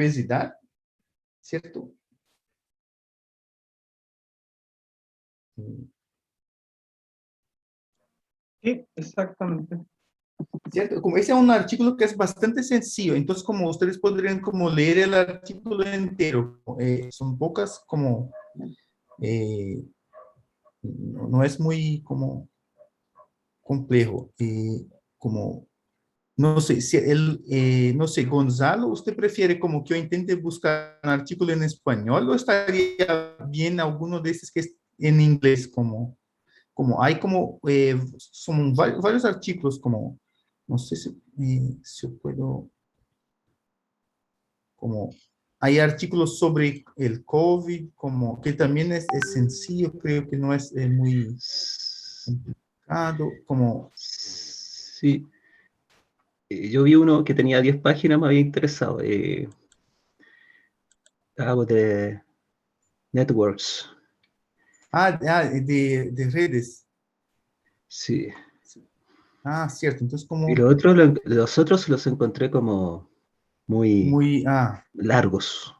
obesidad, ¿cierto? Sí, exactamente. ¿Cierto? Como ese es un artículo que es bastante sencillo, entonces como ustedes podrían como leer el artículo entero, son pocas como, no es muy como complejo, como, no sé, si no sé, Gonzalo, ¿usted prefiere como que yo intente buscar un artículo en español o estaría bien alguno de esos que es en inglés como hay como, son varios artículos como, no sé si yo puedo, como, hay artículos sobre el COVID, como que también es sencillo, creo que no es muy complicado, como, Sí. Yo vi uno que tenía 10 páginas, me había interesado. Algo de networks. de redes. Sí. Cierto, entonces Y como, los otros los encontré como muy muy, largos.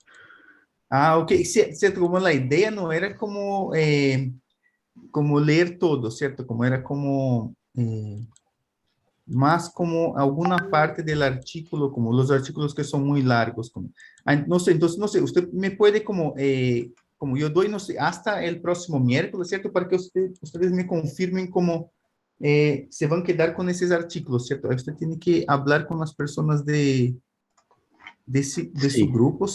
ok, cierto, como la idea no era como leer todo, ¿cierto? Como era como, más como alguna parte del artículo, como los artículos que son muy largos, como, no sé, entonces, no sé, usted me puede como yo doy, no sé, hasta el próximo miércoles, ¿cierto? Para que ustedes me confirmen cómo se van a quedar con esos artículos, ¿cierto? Ahí usted tiene que hablar con las personas de su Sí, grupo,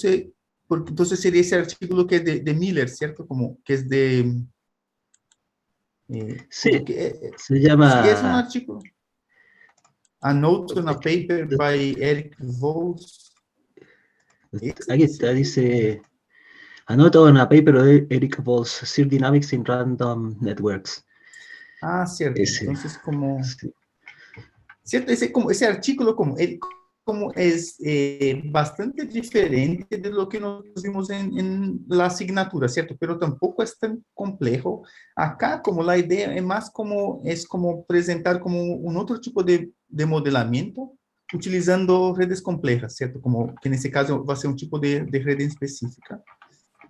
porque entonces sería ese artículo que es de Miller, ¿cierto? Como que es de, como sí, que, se sí, es un llama, artículo. A Note on a Paper by Eric Voss. aquí está, dice, anota on a paper de Eric Voss, Search Dynamics in Random Networks. Cierto. Ese, Entonces, como, sí. cierto, ese artículo como es bastante diferente de lo que nos vimos en la asignatura, ¿cierto? Pero tampoco es tan complejo. Acá, como la idea es más como, es como presentar como un otro tipo de modelamiento utilizando redes complejas, ¿cierto? Como que en ese caso va a ser un tipo de red específica.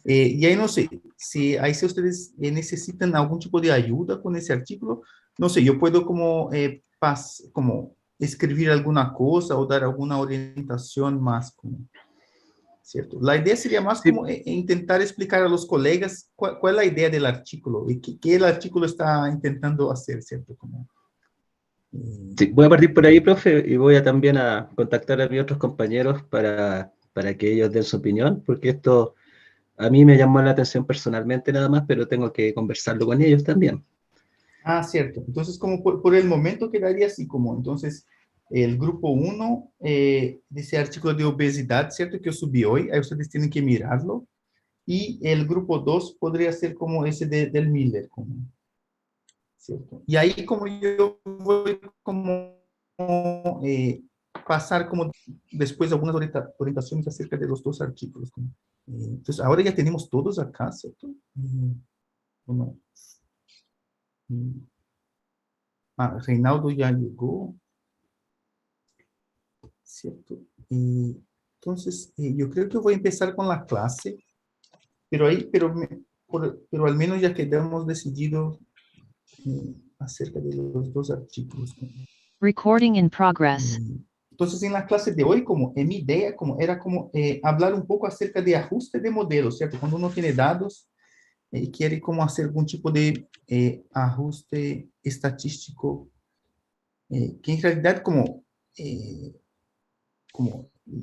Y ahí no sé, si ustedes necesitan algún tipo de ayuda con ese artículo, no sé, yo puedo como escribir alguna cosa o dar alguna orientación más, como, ¿cierto? La idea sería más Sí, como intentar explicar a los colegas cuál es la idea del artículo y qué el artículo está intentando hacer, ¿cierto? Como, sí, voy a partir por ahí, profe, y voy a también a contactar a mis otros compañeros para que ellos den su opinión, porque esto a mí me llamó la atención personalmente nada más, pero tengo que conversarlo con ellos también. cierto. Entonces, como por el momento quedaría así, como entonces el grupo uno de ese artículo de obesidad, ¿cierto? Que yo subí hoy, ahí ustedes tienen que mirarlo. Y el grupo 2 podría ser como ese del Miller, como, ¿cierto? Y ahí como yo voy como pasar como después algunas orientaciones acerca de los dos artículos. Como, entonces, ahora ya tenemos todos acá, ¿cierto? Bueno, mm, Reinaldo ya llegó, ¿cierto? Entonces, yo creo que voy a empezar con la clase, pero ahí, pero al menos ya quedamos decididos acerca de los dos artículos. Recording in progress. Entonces, en la clase de hoy, como en mi idea, como era como hablar un poco acerca de ajuste de modelos, ¿cierto? Cuando uno tiene dados y quiere como hacer algún tipo de ajuste estatístico, que en realidad como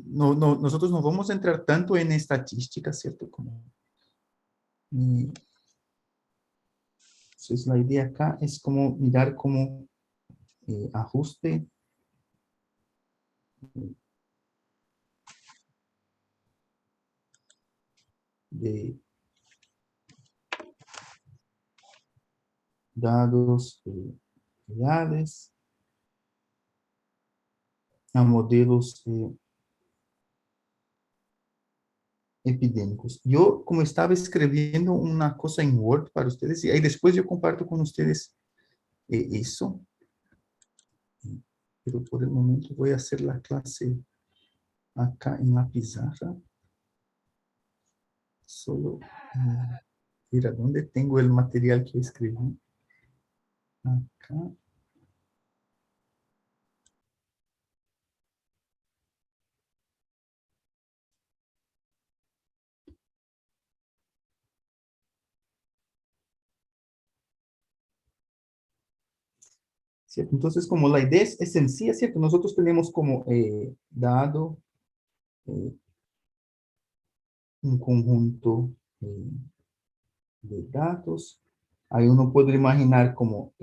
nosotros no vamos a entrar tanto en estadística, ¿cierto? Como, entonces, la idea acá es como mirar como ajuste de dados reales a modelos epidémicos. Yo, como estaba escribiendo una cosa en Word para ustedes, y ahí después yo comparto con ustedes eso, pero por el momento voy a hacer la clase acá en la pizarra. solo mira, ¿dónde tengo el material que escribí? Acá. ¿Cierto? Entonces, como la idea es sencilla, ¿cierto? Nosotros tenemos como dado eh, un conjunto de datos. Ahí uno puede imaginar como,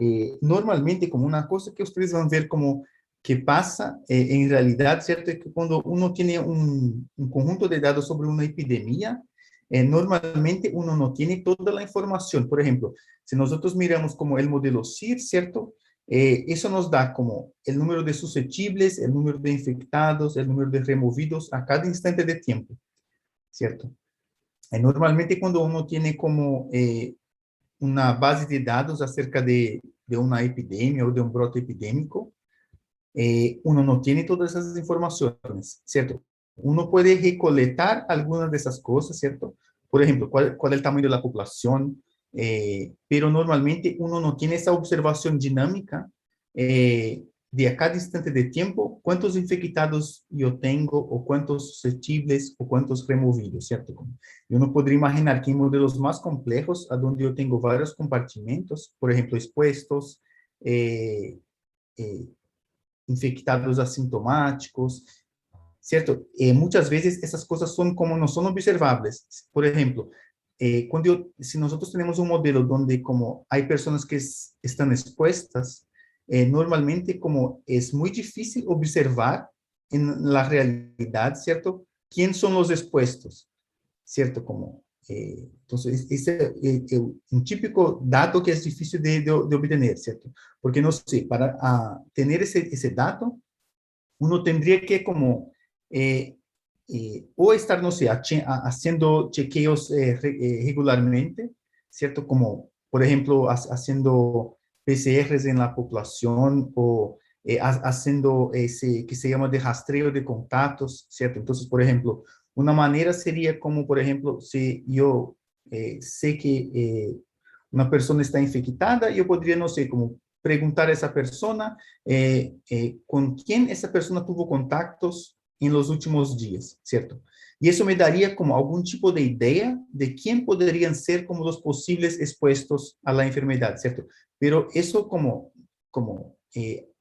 normalmente como una cosa que ustedes van a ver como que pasa en realidad, ¿cierto? Es que cuando uno tiene un conjunto de datos sobre una epidemia, normalmente uno no tiene toda la información. Por ejemplo, si nosotros miramos como el modelo SIR, ¿cierto? Eso nos da como el número de susceptibles, el número de infectados, el número de removidos a cada instante de tiempo, ¿cierto? Normalmente cuando uno tiene como una base de datos acerca de una epidemia o de un brote epidémico, uno no tiene todas esas informaciones, ¿cierto? Uno puede recolectar algunas de esas cosas, ¿cierto? Por ejemplo, cuál es el tamaño de la población, pero normalmente uno no tiene esa observación dinámica de a cada instante de tiempo, cuántos infectados yo tengo, o cuántos susceptibles, o cuántos removidos, ¿cierto? Yo no podría imaginar que en modelos más complejos, a donde yo tengo varios compartimentos, por ejemplo, expuestos, eh, eh, infectados asintomáticos, ¿cierto? Muchas veces esas cosas son como no son observables. Por ejemplo, si nosotros tenemos un modelo donde como hay personas que están expuestas, normalmente como es muy difícil observar en la realidad, ¿cierto? ¿Quién son los expuestos? ¿Cierto? Como, entonces, ese es un típico dato que es difícil de obtener, ¿cierto? Porque no sé, para tener ese dato, uno tendría que como, o estar, no sé, haciendo chequeos regularmente, ¿cierto? Como, por ejemplo, haciendo PCRs en la población o haciendo ese que se llama de rastreo de contactos, ¿cierto? Entonces, por ejemplo, una manera sería como, por ejemplo, si yo sé que una persona está infectada, yo podría, no sé, como preguntar a esa persona con quién esa persona tuvo contactos en los últimos días, ¿cierto? Y eso me daría como algún tipo de idea de quién podrían ser como los posibles expuestos a la enfermedad, ¿cierto? Pero eso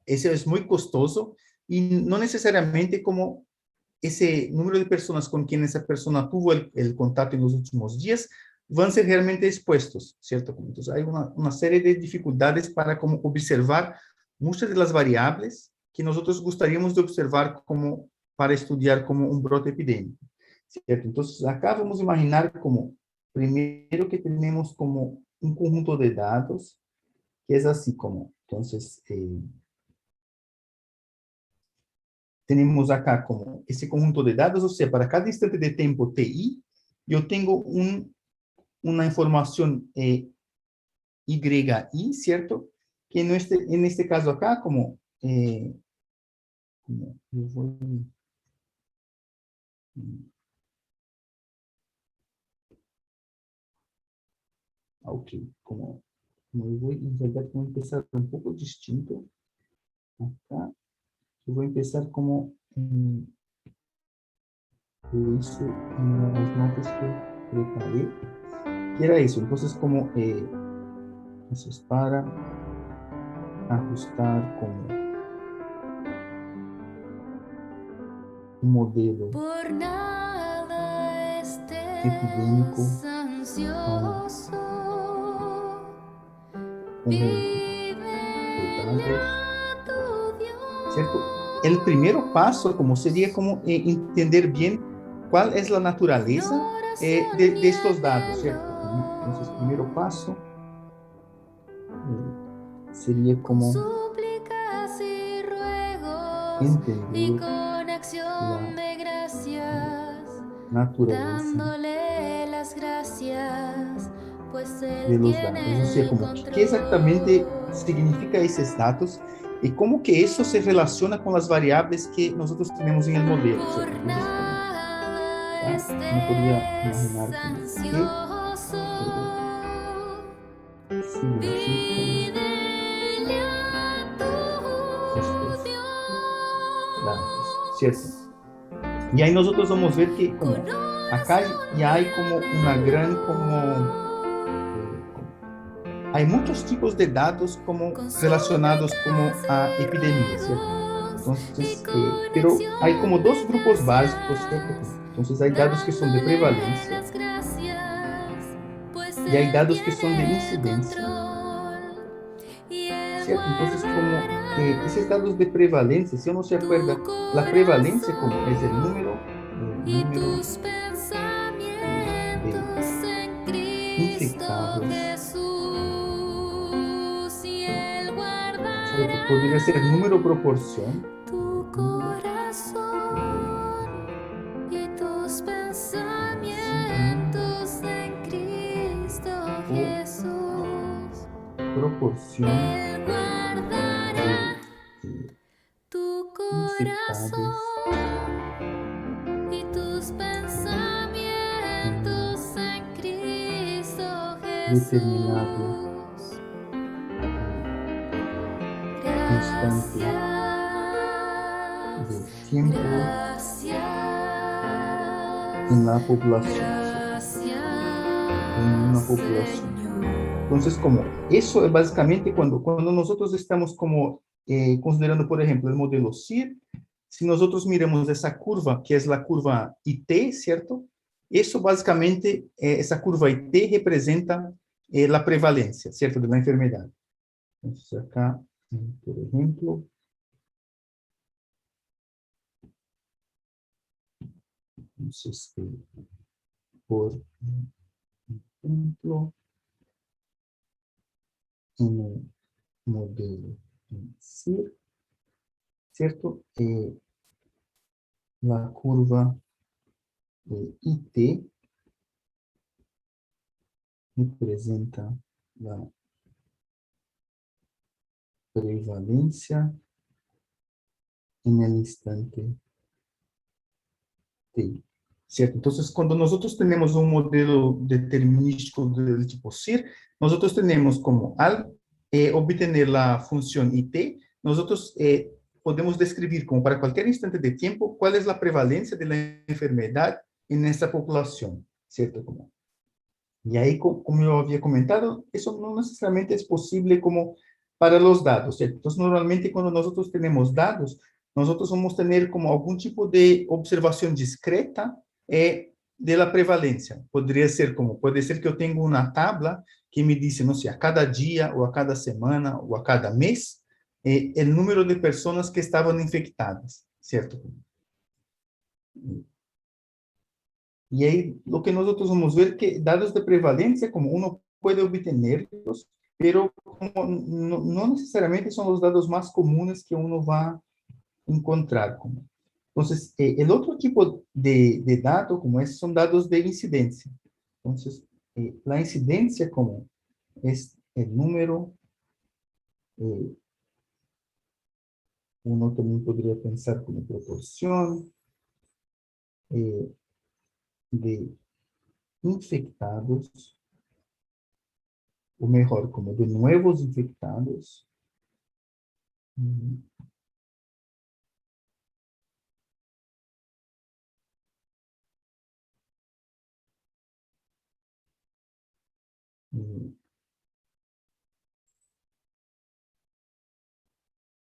eso es muy costoso y no necesariamente como ese número de personas con quien esa persona tuvo el contacto en los últimos días van a ser realmente expuestos, ¿cierto? Entonces hay una serie de dificultades para como observar muchas de las variables que nosotros gustaríamos de observar como para estudiar como un brote epidémico, ¿cierto? Entonces acá vamos a imaginar como, primero que tenemos como un conjunto de datos que es así como, entonces, tenemos acá como ese conjunto de datos, o sea, para cada instante de tiempo TI, yo tengo una información YI, ¿cierto? Que en este caso acá, como yo voy, ok, como yo voy, en realidad voy a empezar un poco distinto. Acá, yo voy a empezar como yo hice en las notas que preparé, que era eso. Entonces, como, entonces para ajustar como un modelo Por nada epidémico estés ansioso, de pídele datos, a tu ¿cierto? El primer paso como sería como entender bien cuál es la Dios, naturaleza mi oración y de estos datos, ¿cierto? Entonces, anhelo, primer paso sería con como súplicas y ruegos y entender con acción la de gracias, naturaleza dándole las gracias, pues de Él los datos, o tiene sea, el como qué exactamente control. significa esos datos y cómo que eso se relaciona con las variables que nosotros tenemos en el modelo, Por ¿cierto? Entonces, como nada acá uno podría imaginar estés como ansioso, significa pídele a tu estos Dios. datos, ¿cierto? Y ahí nosotros vamos a ver que como acá ya hay como una gran hay muchos tipos de datos como relacionados como a epidemias, ¿cierto? Entonces, pero hay como dos grupos básicos, ¿cierto? Entonces hay dados que son de prevalencia y hay dados que son de incidencia, ¿cierto? Entonces, como esos dados de prevalencia, si uno se acuerda, la prevalencia como es el número y de tus pensamientos en Cristo infectados, Jesús, y Él ¿cierto? Podría ser número proporción, tu número corazón y tus pensamientos en Cristo Jesús. proporción Él guardará de tu infectados corazón y tus pensamientos en Cristo determinado Jesús. instante Gracias, de tiempo gracias, en la población, gracias, en una población. Señor. Entonces, como eso es básicamente cuando nosotros estamos como considerando, por ejemplo, el modelo CIR, si nosotros miramos esa curva, que es la curva IT, ¿cierto? Eso básicamente, esa curva IT representa la prevalencia, ¿cierto? De la enfermedad. Entonces, acá, por ejemplo, entonces, por ejemplo, en el modelo CIR, ¿cierto? La curva IT representa la prevalencia en el instante T, ¿cierto? Entonces, cuando nosotros tenemos un modelo determinístico del tipo CIR, nosotros tenemos como al obtener la función IT, nosotros podemos describir como para cualquier instante de tiempo cuál es la prevalencia de la enfermedad en esta población, ¿cierto? Y ahí, como yo había comentado, eso no necesariamente es posible como para los dados, ¿cierto? Entonces, normalmente cuando nosotros tenemos dados, nosotros vamos a tener como algún tipo de observación discreta de la prevalencia. Puede ser que yo tenga una tabla que me dice, no sé, a cada día, o a cada semana, o a cada mes, el número de personas que estaban infectadas, ¿cierto? Y ahí lo que nosotros vamos a ver que datos de prevalencia, como uno puede obtenerlos, pero como no necesariamente son los datos más comunes que uno va a encontrar. Entonces, el otro tipo de dato como ese son datos de incidencia. Entonces, la incidencia como es el número, eh, uno también podría pensar como proporción eh, de infectados, o mejor, como de nuevos infectados, mm, mm,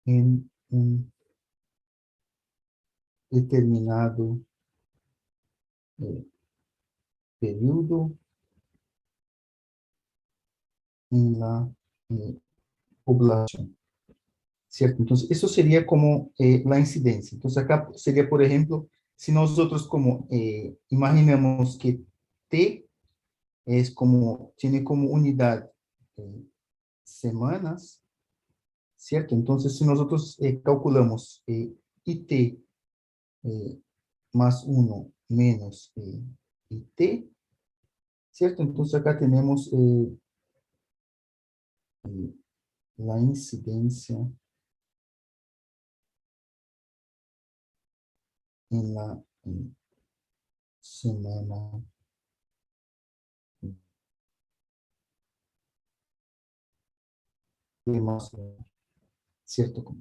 en un determinado eh, periodo en la población, ¿cierto? Entonces, eso sería como la incidencia. Entonces, acá sería, por ejemplo, si nosotros como imaginamos que T tiene como unidad eh, semanas, ¿cierto? Entonces, si nosotros calculamos IT eh, más 1 menos IT, ¿cierto? Entonces, acá tenemos eh, la incidencia en la semana de más, ¿cierto?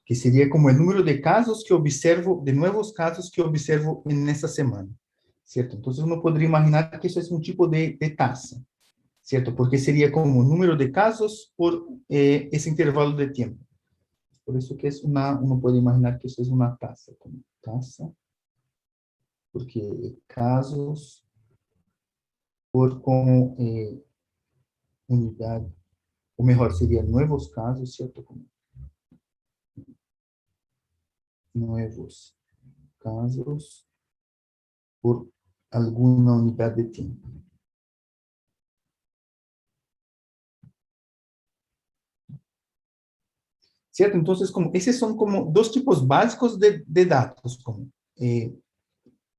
Que sería como el número de casos que observo, de nuevos casos que observo en esa semana, ¿cierto? Entonces uno podría imaginar que eso es un tipo de tasa, ¿cierto? Porque sería como número de casos por ese intervalo de tiempo. Por eso que es uno puede imaginar que eso es una tasa, como tasa, porque casos por como unidad, o mejor, sería nuevos casos, ¿cierto? Como nuevos casos por alguna unidad de tiempo. ¿Cierto? Entonces, como esos son como dos tipos básicos de datos. Como,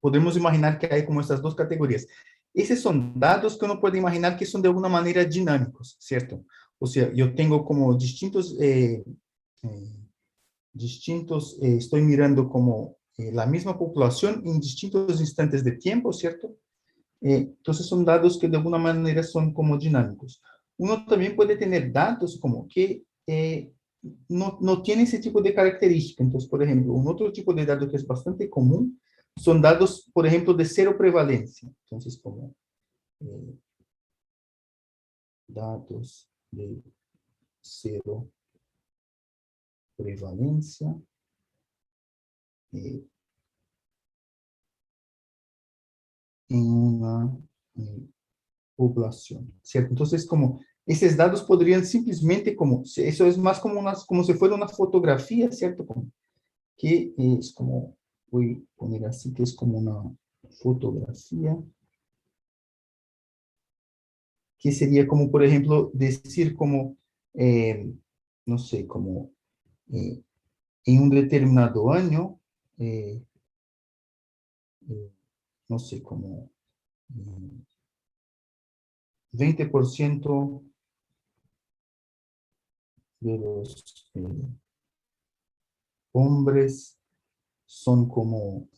podemos imaginar que hay como estas dos categorías. Esos son datos que uno puede imaginar que son de alguna manera dinámicos, ¿cierto? O sea, yo tengo como distintos, estoy mirando como la misma población en distintos instantes de tiempo, ¿cierto? Entonces son datos que de alguna manera son como dinámicos. Uno también puede tener datos como que no tiene ese tipo de característica. Entonces, por ejemplo, un otro tipo de dato que es bastante común son datos, por ejemplo, de cero prevalencia. Entonces, como datos de cero prevalencia en una población, ¿cierto? Entonces, como esos datos podrían simplemente como, eso es más como como si fuera una fotografía, ¿cierto? Como, que es como, voy a poner así, que es como una fotografía, que sería como, por ejemplo, decir como, no sé, como en un determinado año, no sé, como 20% de los hombres son como,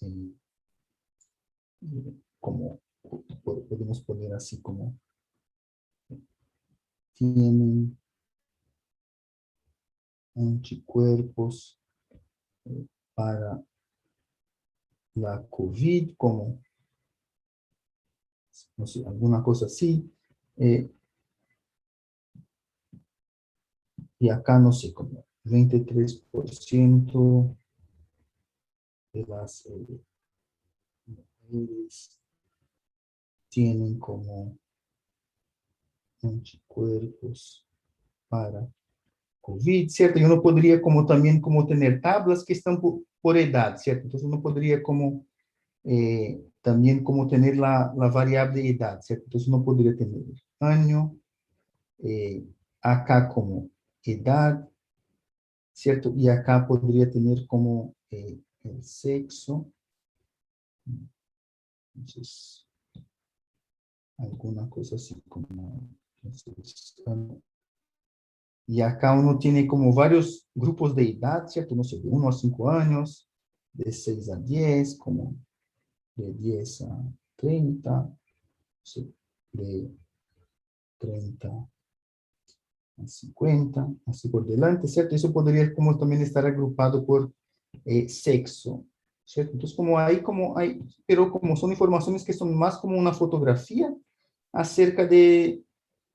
podemos poner así como, tienen anticuerpos para la COVID, como, no sé, alguna cosa así. Y acá, no sé, como 23% de las mujeres tienen como anticuerpos para COVID, ¿cierto? Y uno podría como también como tener tablas que están por edad, ¿cierto? Entonces uno podría como también como tener la variable edad, ¿cierto? Entonces uno podría tener año, acá como edad, ¿cierto? Y acá podría tener como el sexo. Entonces, alguna cosa así como, y acá uno tiene como varios grupos de edad, ¿cierto? No sé, de 1 a 5 años, de 6 a 10, como de 10 a 30, sí, de 30 a 50, así por delante, ¿cierto? Eso podría como también estar agrupado por sexo, ¿cierto? Entonces, como hay, pero como son informaciones que son más como una fotografía acerca de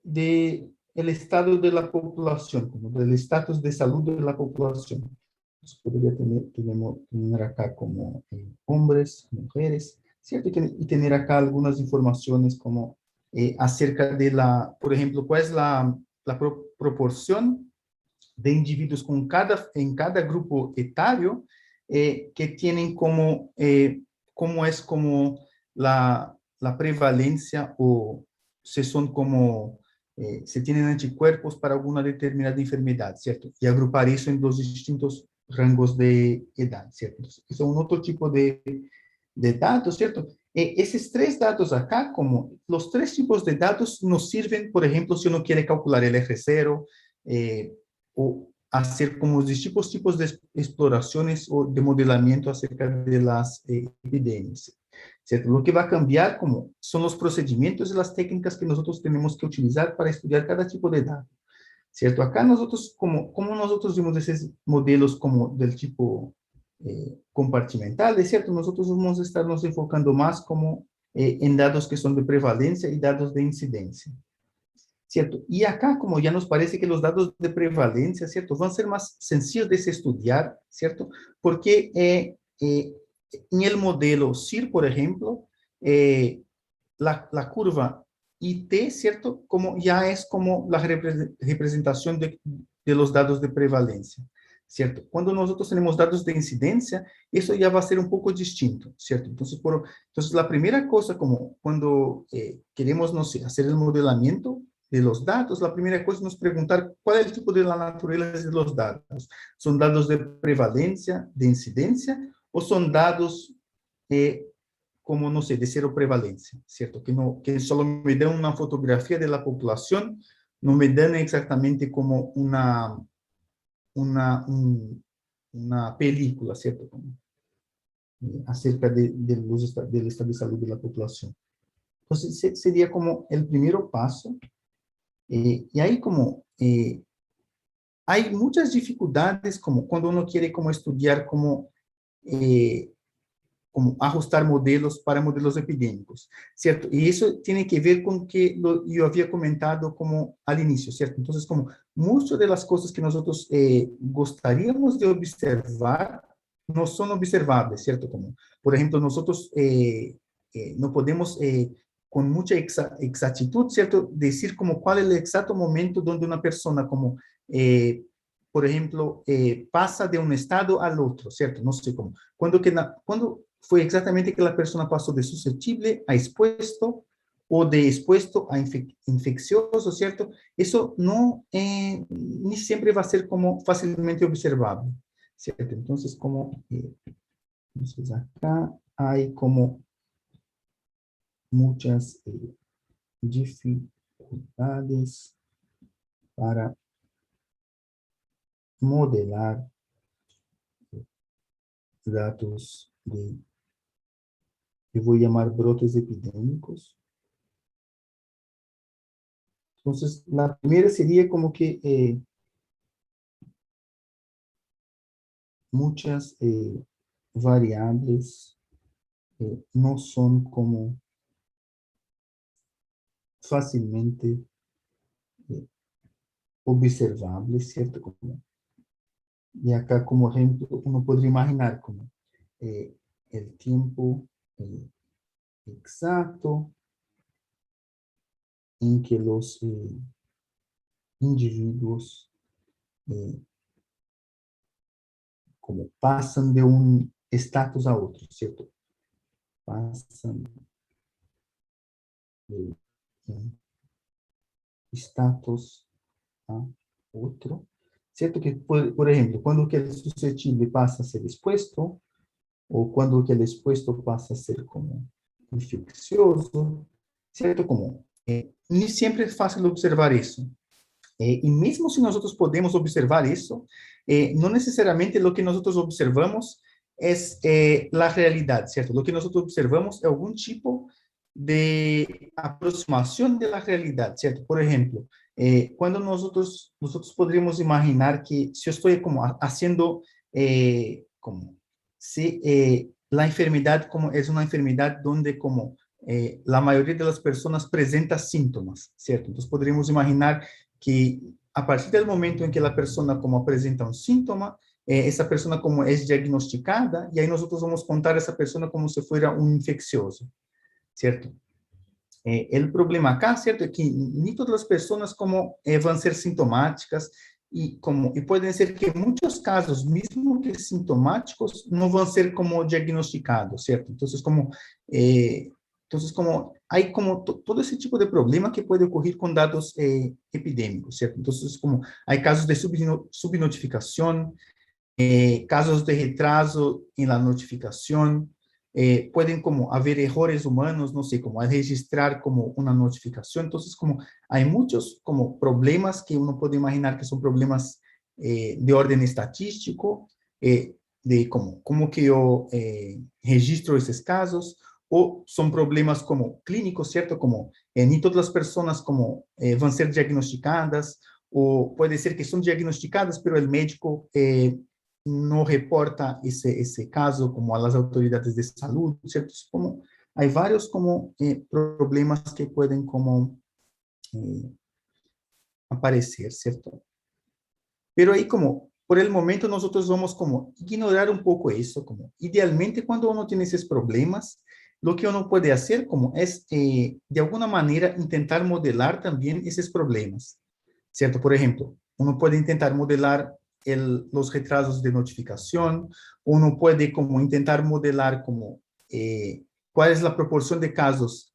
el estado de la población, como del estatus de salud de la población. Entonces, podría tener acá como hombres, mujeres, ¿cierto? Y tener acá algunas informaciones como acerca de por ejemplo, cuál es la proporción de individuos en cada grupo etario que tienen como es como la prevalencia o se son como, se tienen anticuerpos para alguna determinada enfermedad, ¿cierto? Y agrupar eso en los distintos rangos de edad, ¿cierto? Entonces, es un otro tipo de datos, ¿cierto? Esos tres datos acá, como los tres tipos de datos nos sirven, por ejemplo, si uno quiere calcular el F0, o hacer como distintos tipos de exploraciones o de modelamiento acerca de las epidemias. ¿Cierto? Lo que va a cambiar como son los procedimientos y las técnicas que nosotros tenemos que utilizar para estudiar cada tipo de dato. ¿Cierto? Acá nosotros, como nosotros vimos esos modelos como del tipo compartimental, ¿es cierto? Nosotros vamos a estarnos enfocando más como en datos que son de prevalencia y datos de incidencia. ¿Cierto? Y acá, como ya nos parece que los datos de prevalencia, ¿cierto? Van a ser más sencillos de se estudiar, ¿cierto? Porque en el modelo CIR, por ejemplo, la curva IT, ¿cierto? Como ya es como la representación de los datos de prevalencia, ¿cierto? Cuando nosotros tenemos datos de incidencia, eso ya va a ser un poco distinto, ¿cierto? Entonces, entonces la primera cosa, como cuando queremos, no sé, hacer el modelamiento de los datos, la primera cosa es nos preguntar cuál es el tipo de la naturaleza de los datos. ¿Son datos de prevalencia, de incidencia, o son datos como, no sé, de cero prevalencia, ¿cierto? Que solo me dan una fotografía de la población, no me dan exactamente como una película, ¿cierto? Como, acerca del estado de salud de la población. Entonces, sería como el primer paso. Y ahí como hay muchas dificultades como cuando uno quiere como estudiar como ajustar modelos para modelos epidémicos, ¿cierto? Y eso tiene que ver con que yo había comentado como al inicio, ¿cierto? Entonces, como muchas de las cosas que nosotros gustaríamos de observar no son observables, ¿cierto? Como, por ejemplo, nosotros no podemos con mucha exactitud, ¿cierto? Decir como cuál es el exacto momento donde una persona como por ejemplo, pasa de un estado al otro, ¿cierto? No sé cómo. Cuando fue exactamente que la persona pasó de susceptible a expuesto o de expuesto a infeccioso, ¿cierto? Eso no, ni siempre va a ser como fácilmente observable, ¿cierto? Entonces, entonces acá hay como muchas dificultades para modelar datos que voy a llamar brotes epidémicos. Entonces, la primera sería como que muchas variables no son como fácilmente observables, ¿cierto? Y acá como ejemplo, uno podría imaginar como el tiempo exacto en que los individuos como pasan de un estatus a otro, ¿cierto? Pasan de un estatus a otro, ¿cierto? Que, por ejemplo, cuando que el susceptible pasa a ser expuesto, o cuando que el expuesto pasa a ser como infeccioso, ¿cierto? Como, ni siempre es fácil observar eso. Y mismo si nosotros podemos observar eso, no necesariamente lo que nosotros observamos es la realidad, ¿cierto? Lo que nosotros observamos es algún tipo de aproximación de la realidad, ¿cierto? Por ejemplo, cuando nosotros podríamos imaginar que si yo estoy como haciendo, como, si la enfermedad como es una enfermedad donde como la mayoría de las personas presenta síntomas, ¿cierto? Entonces podríamos imaginar que a partir del momento en que la persona como presenta un síntoma, esa persona como es diagnosticada, y ahí nosotros vamos a contar a esa persona como si fuera un infeccioso, ¿cierto? El problema acá, ¿cierto? Es que ni todas las personas como van a ser sintomáticas, y pueden ser que en muchos casos, mismo que sintomáticos, no van a ser como diagnosticados, ¿cierto? Entonces, como hay como todo ese tipo de problema que puede ocurrir con datos epidémicos, ¿cierto? Entonces, como hay casos de subnotificación, casos de retraso en la notificación, pueden como haber errores humanos, no sé, como al registrar como una notificación. Entonces, como hay muchos como problemas que uno puede imaginar que son problemas de orden estatístico, de cómo que yo registro esos casos, o son problemas como clínicos, ¿cierto? Como ni todas las personas como van a ser diagnosticadas, o puede ser que son diagnosticadas, pero el médico no reporta ese caso como a las autoridades de salud, ¿cierto? Como, hay varios como problemas que pueden como aparecer, ¿cierto? Pero ahí como, por el momento nosotros vamos como ignorar un poco eso, como idealmente cuando uno tiene esos problemas, lo que uno puede hacer como es, de alguna manera, intentar modelar también esos problemas, ¿cierto? Por ejemplo, uno puede intentar modelar los retrasos de notificación, uno puede como intentar modelar como cuál es la proporción de casos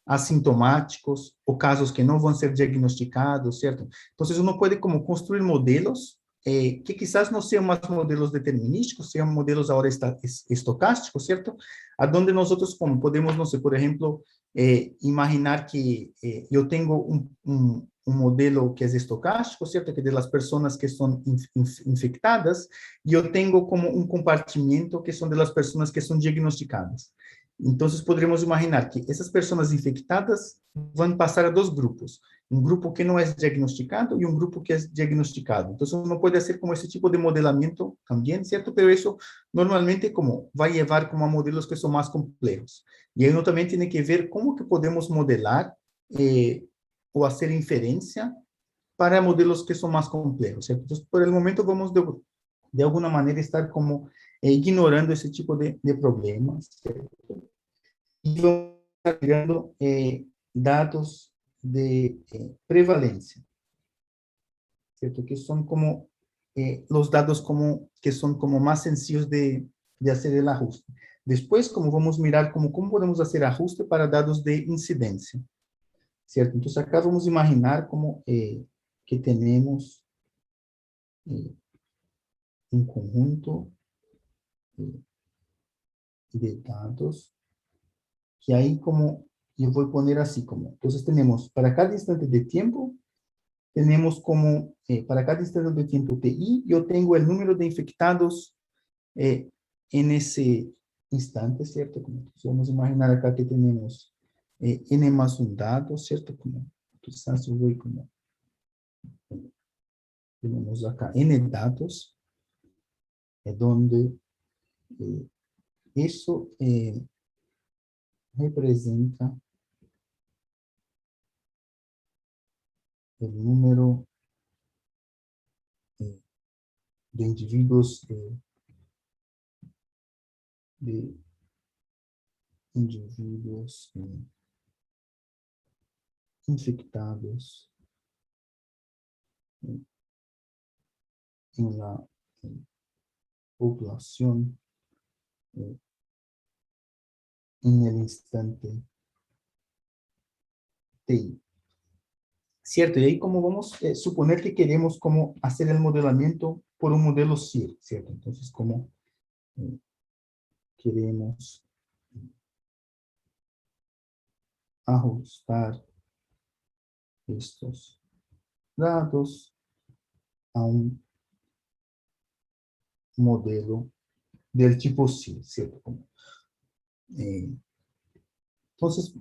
asintomáticos o casos que no van a ser diagnosticados, ¿cierto? Entonces, uno puede como construir modelos que quizás no sean más modelos determinísticos, sean modelos ahora estocásticos, ¿cierto? A donde nosotros como podemos, no sé, por ejemplo, imaginar que yo tengo un modelo que es estocástico, ¿cierto? Que de las personas que son infectadas, yo tengo como un compartimento que son de las personas que son diagnosticadas. Entonces, podríamos imaginar que essas pessoas infectadas vão passar a dois grupos. Um grupo que não é diagnosticado e um grupo que é diagnosticado. Então, uno pode fazer como esse tipo de modelamento também, certo? Pero isso, normalmente, como vai levar como a modelos que são mais complexos. E aí, uno também tem que ver como que podemos modelar ou fazer inferência para modelos que são mais complexos, certo? Então, por el momento, vamos, de alguma maneira, estar como ignorando esse tipo de problemas, certo? E vamos estar criando dados de prevalencia, ¿cierto? Que son como los dados como, que son como más sencillos de hacer el ajuste. Después, como vamos a mirar cómo podemos hacer ajuste para dados de incidencia, ¿cierto? Entonces, acá vamos a imaginar como que tenemos un conjunto de dados que ahí como, yo voy a poner así como, entonces tenemos para cada instante de tiempo, tenemos como, para cada instante de tiempo TI, yo tengo el número de infectados en ese instante, ¿cierto? Como, entonces vamos a imaginar acá que tenemos N más un dato, ¿cierto? Como, entonces yo voy como, tenemos acá N datos, donde eso representa el número de individuos infectados en la población en el instante TI. ¿Cierto? Y ahí como vamos a suponer que queremos como hacer el modelamiento por un modelo CIR, ¿cierto? Entonces, como queremos ajustar estos datos a un modelo del tipo CIR, ¿cierto? Como, entonces,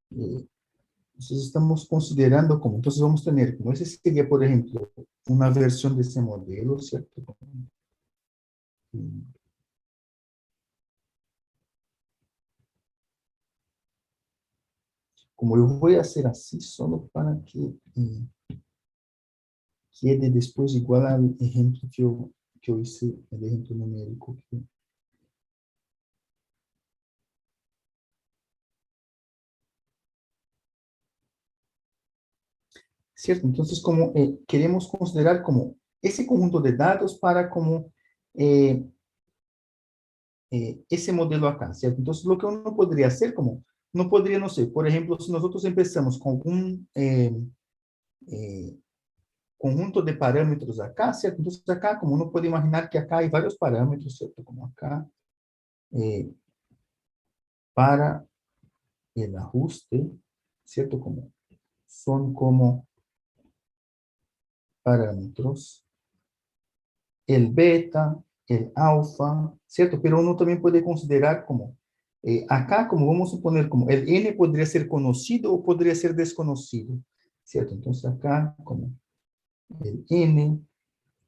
entonces estamos considerando como, entonces vamos a tener como, ese sería, por ejemplo, una versión de ese modelo, ¿cierto? Como yo voy a hacer así, solo para que quede después igual al ejemplo que yo hice, el ejemplo numérico. ¿Cierto? Entonces, como queremos considerar como ese conjunto de datos para como ese modelo acá, ¿cierto? Entonces, lo que uno podría hacer como, no podría, no sé, por ejemplo, si nosotros empezamos con un conjunto de parámetros acá, ¿cierto? Entonces, acá, como uno puede imaginar que acá hay varios parámetros, ¿cierto? Como acá, para el ajuste, ¿cierto? Como son como parámetros, el beta, el alfa, ¿cierto? Pero uno también puede considerar como, acá como vamos a suponer como el n podría ser conocido o podría ser desconocido, ¿cierto? Entonces acá como el n,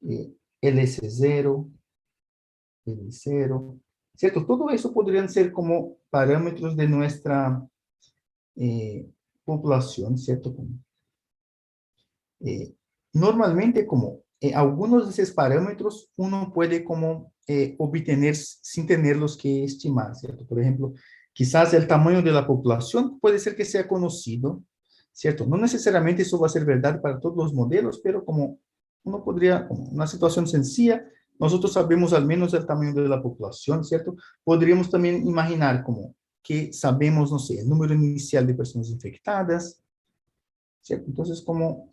el S0, el I0, ¿cierto? Todo eso podrían ser como parámetros de nuestra población, ¿cierto? Como, normalmente como algunos de esos parámetros uno puede como obtener sin tenerlos que estimar, ¿cierto? Por ejemplo, quizás el tamaño de la población puede ser que sea conocido, ¿cierto? No necesariamente eso va a ser verdad para todos los modelos, pero como uno podría, como una situación sencilla, nosotros sabemos al menos el tamaño de la población, ¿cierto? Podríamos también imaginar como que sabemos, no sé, el número inicial de personas infectadas, ¿cierto? Entonces, como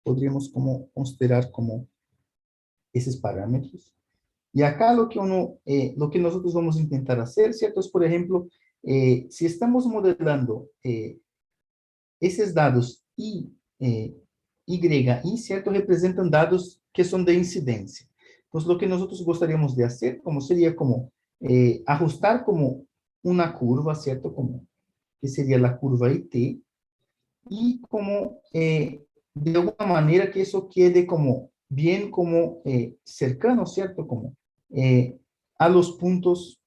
podríamos como considerar como esos parámetros. Y acá lo que lo que nosotros vamos a intentar hacer, ¿cierto? Es, por ejemplo, si estamos modelando esos dados y, ¿cierto? Representan dados que son de incidencia. Entonces, lo que nosotros gostaríamos de hacer, como sería como ajustar como una curva, ¿cierto? Como que sería la curva IT, y como de alguna manera que eso quede como bien como cercano, ¿cierto? Como a los puntos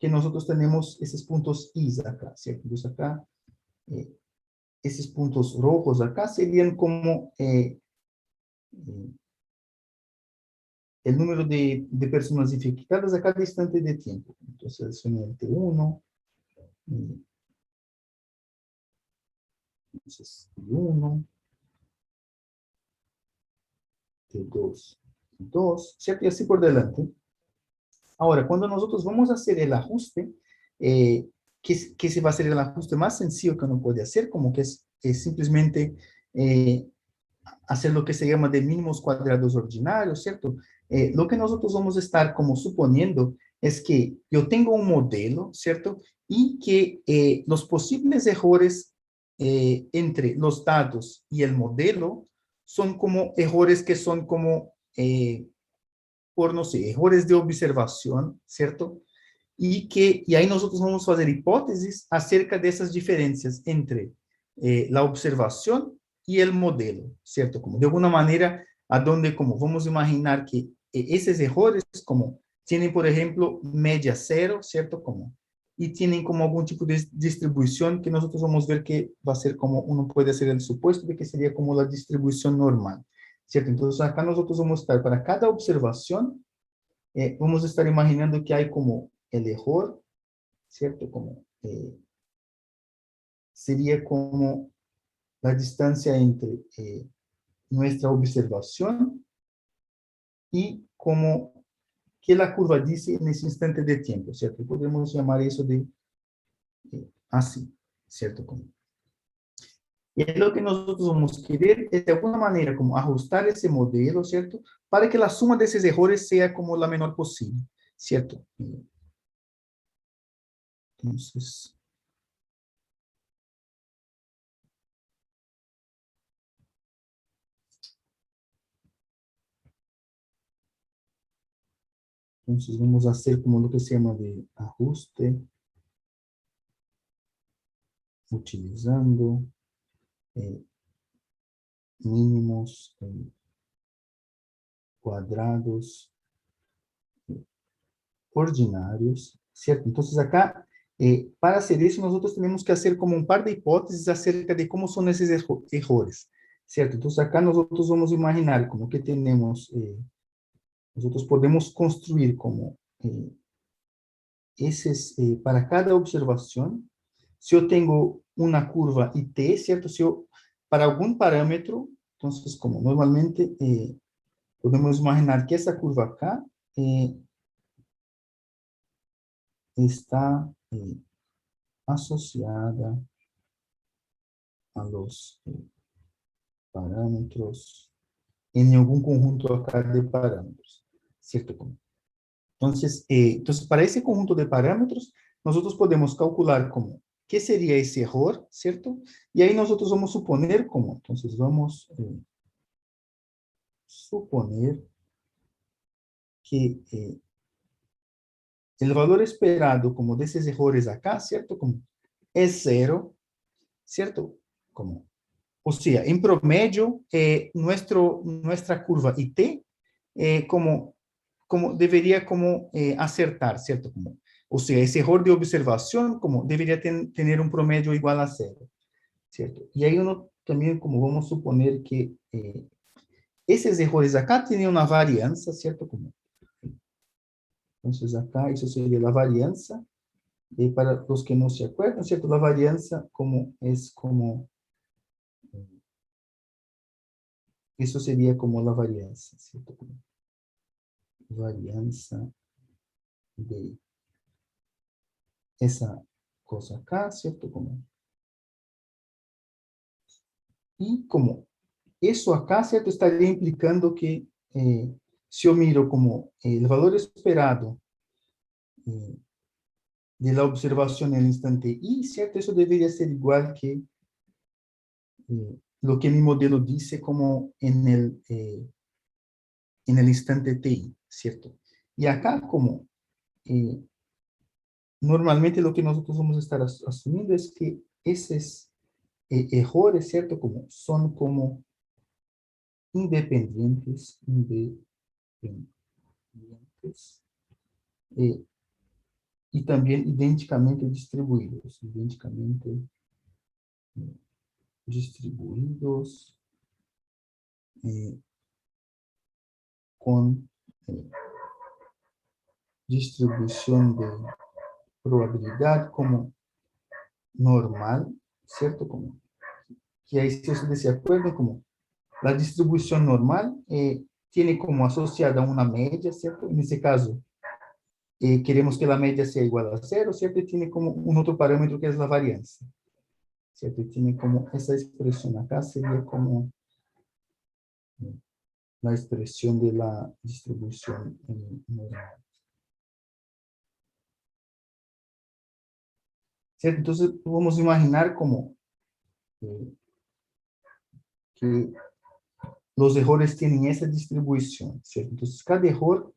que nosotros tenemos, esos puntos I acá, ¿cierto? Entonces acá, esos puntos rojos acá serían como el número de personas infectadas a cada instante de tiempo. Entonces son el T1, entonces T1, T2, T2, ¿cierto? Y así por delante. Ahora, cuando nosotros vamos a hacer el ajuste, que se va a hacer el ajuste más sencillo que uno puede hacer, como que es simplemente hacer lo que se llama de mínimos cuadrados ordinarios, ¿cierto? Lo que nosotros vamos a estar como suponiendo es que yo tengo un modelo, ¿cierto? Y que los posibles errores entre los datos y el modelo son como errores que son como por, no sé, errores de observación, ¿cierto? Y ahí nosotros vamos a hacer hipótesis acerca de esas diferencias entre la observación y el modelo, ¿cierto? Como de alguna manera, a donde como vamos a imaginar que esos errores como tienen, por ejemplo, media cero, ¿cierto? Como, y tienen como algún tipo de distribución que nosotros vamos a ver que va a ser como, uno puede hacer el supuesto de que sería como la distribución normal, ¿cierto? Entonces acá nosotros vamos a estar para cada observación, vamos a estar imaginando que hay como el error, ¿cierto? Como sería como la distancia entre nuestra observación y como que la curva dice en ese instante de tiempo, ¿cierto? Podemos llamar eso de así, ¿cierto? Como, y es lo que nosotros vamos a querer, es de alguna manera como ajustar ese modelo, ¿cierto? Para que la suma de esos errores sea como la menor posible, ¿cierto? Entonces, vamos a hacer como lo que se llama de ajuste, utilizando mínimos cuadrados ordinarios, ¿cierto? Entonces acá, para hacer eso, nosotros tenemos que hacer como un par de hipótesis acerca de cómo son esos errores, ¿cierto? Entonces acá nosotros vamos a imaginar como que tenemos, nosotros podemos construir como para cada observación, si yo tengo una curva IT, ¿cierto? Si yo, para algún parámetro, entonces como normalmente podemos imaginar que esa curva acá está asociada a los parámetros en algún conjunto acá de parámetros, ¿cierto? Entonces, para ese conjunto de parámetros, nosotros podemos calcular como qué sería ese error, ¿cierto? Y ahí nosotros vamos a suponer como, entonces vamos suponer que el valor esperado como de esos errores acá, ¿cierto? Como es 0, ¿cierto? Como, o sea, en promedio, nuestra curva IT como debería como acertar, ¿cierto? Como, o sea, ese error de observación como debería tener un promedio igual a 0, ¿cierto? Y ahí uno también como vamos a suponer que esos errores acá tienen una varianza, ¿cierto? Como, entonces acá eso sería la varianza. Y para los que no se acuerdan, ¿cierto? La varianza como es como, eso sería como la varianza, ¿cierto? Como varianza de esa cosa acá, ¿cierto? Como, y como eso acá, ¿cierto? Estaría implicando que si yo miro como el valor esperado eh, de la observación en el instante y, ¿cierto? Eso debería ser igual que lo que mi modelo dice como en el instante TI, ¿cierto? Y acá como normalmente lo que nosotros vamos a estar asumiendo es que esos errores, ¿cierto? Como son como independientes, y también idénticamente distribuidos, eh, con distribución de probabilidad como normal, ¿cierto? Como que ahí si ustedes se acuerdan, como la distribución normal tiene como asociada una media, ¿cierto? En ese caso, queremos que la media sea igual a 0, ¿cierto? Y tiene como un otro parámetro que es la varianza, ¿cierto? Y tiene como esa expresión acá, sería como la expresión de la distribución normal. ¿Cierto? Entonces, vamos a imaginar como que los errores tienen esa distribución, ¿cierto? Entonces, cada error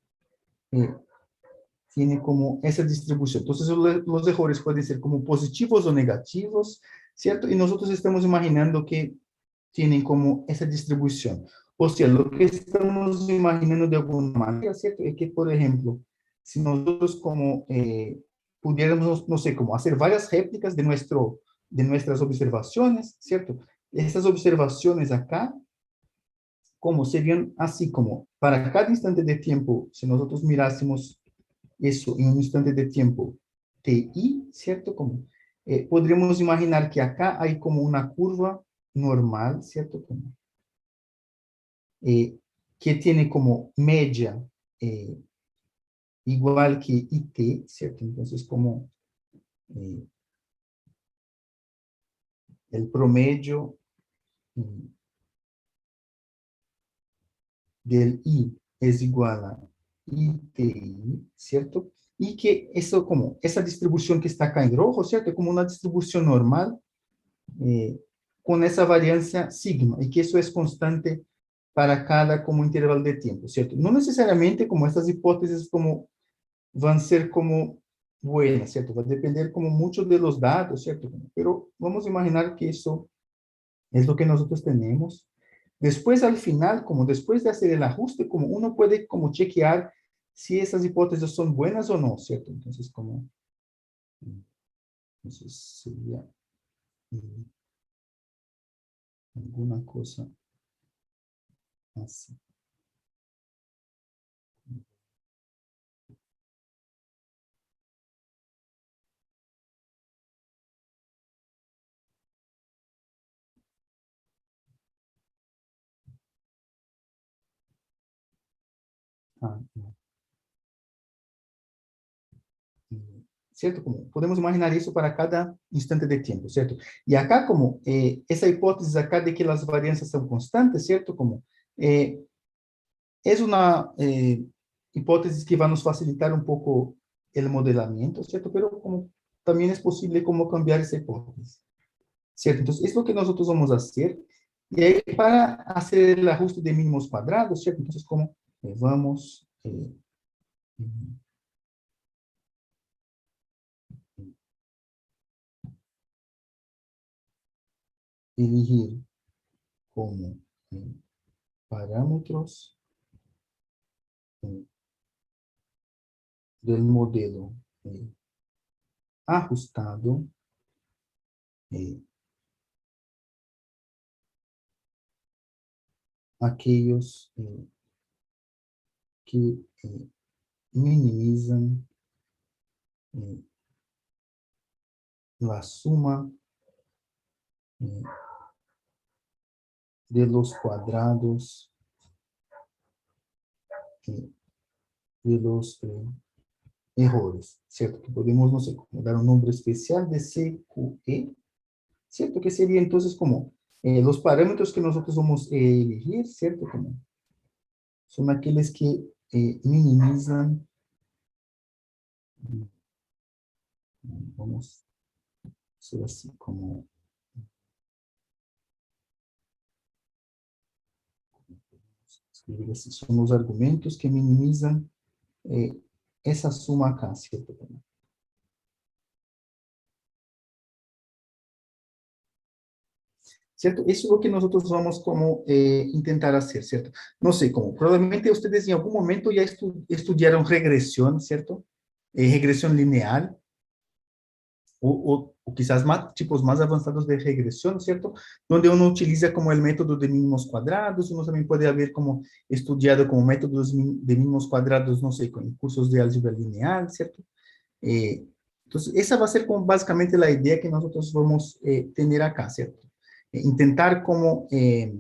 tiene como esa distribución. Entonces, los errores pueden ser como positivos o negativos, ¿cierto? Y nosotros estamos imaginando que tienen como esa distribución. O sea, lo que estamos imaginando de alguna manera, ¿cierto? Es que, por ejemplo, si nosotros como pudiéramos, no sé, como hacer varias réplicas de nuestras observaciones, ¿cierto? Esas observaciones acá, como serían así como, para cada instante de tiempo, si nosotros mirásemos eso en un instante de tiempo TI, ¿cierto? Como, podríamos imaginar que acá hay como una curva normal, ¿cierto? Como, que tiene como media igual que IT, ¿cierto? Entonces, como el promedio del I es igual a ITI, ¿cierto? Y que eso como, esa distribución que está acá en rojo, ¿cierto? Es como una distribución normal con esa varianza sigma, y que eso es constante para cada como intervalo de tiempo, ¿cierto? No necesariamente como estas hipótesis como van a ser como buenas, ¿cierto? Va a depender como mucho de los datos, ¿cierto? Pero vamos a imaginar que eso es lo que nosotros tenemos. Después, al final, como después de hacer el ajuste, como uno puede como chequear si esas hipótesis son buenas o no, ¿cierto? Entonces, como, entonces sería alguna cosa así. Ah, no. ¿Cierto? Como podemos imaginar eso para cada instante de tiempo, ¿cierto? Y acá como esa hipótesis acá de que las varianzas son constantes, ¿cierto? Como es una hipótesis que va a nos facilitar un poco el modelamiento, ¿cierto? Pero como también es posible como cambiar esa hipótesis, ¿cierto? Entonces, es lo que nosotros vamos a hacer. Y ahí para hacer el ajuste de mínimos cuadrados, ¿cierto? Entonces, como vamos elegir como parámetros del modelo ajustado aquellos que minimizan la suma de los cuadrados de los errores, ¿cierto? Que podemos, no sé, como dar un nombre especial de CQE, ¿cierto? Que sería entonces como los parámetros que nosotros vamos a elegir, ¿cierto? Como son aquellos que minimizan, vamos a hacer así como, escribir así, son los argumentos que minimizan esa suma acá, ¿cierto? ¿Cierto? Eso es lo que nosotros vamos como intentar hacer, ¿cierto? No sé cómo, probablemente ustedes en algún momento ya estudiaron regresión, ¿cierto? Regresión lineal, o quizás más, tipos más avanzados de regresión, ¿cierto? Donde uno utiliza como el método de mínimos cuadrados, uno también puede haber como estudiado como métodos de mínimos cuadrados, no sé, con cursos de álgebra lineal, ¿cierto? Entonces, esa va a ser como básicamente la idea que nosotros vamos a tener acá, ¿cierto? Intentar como eh,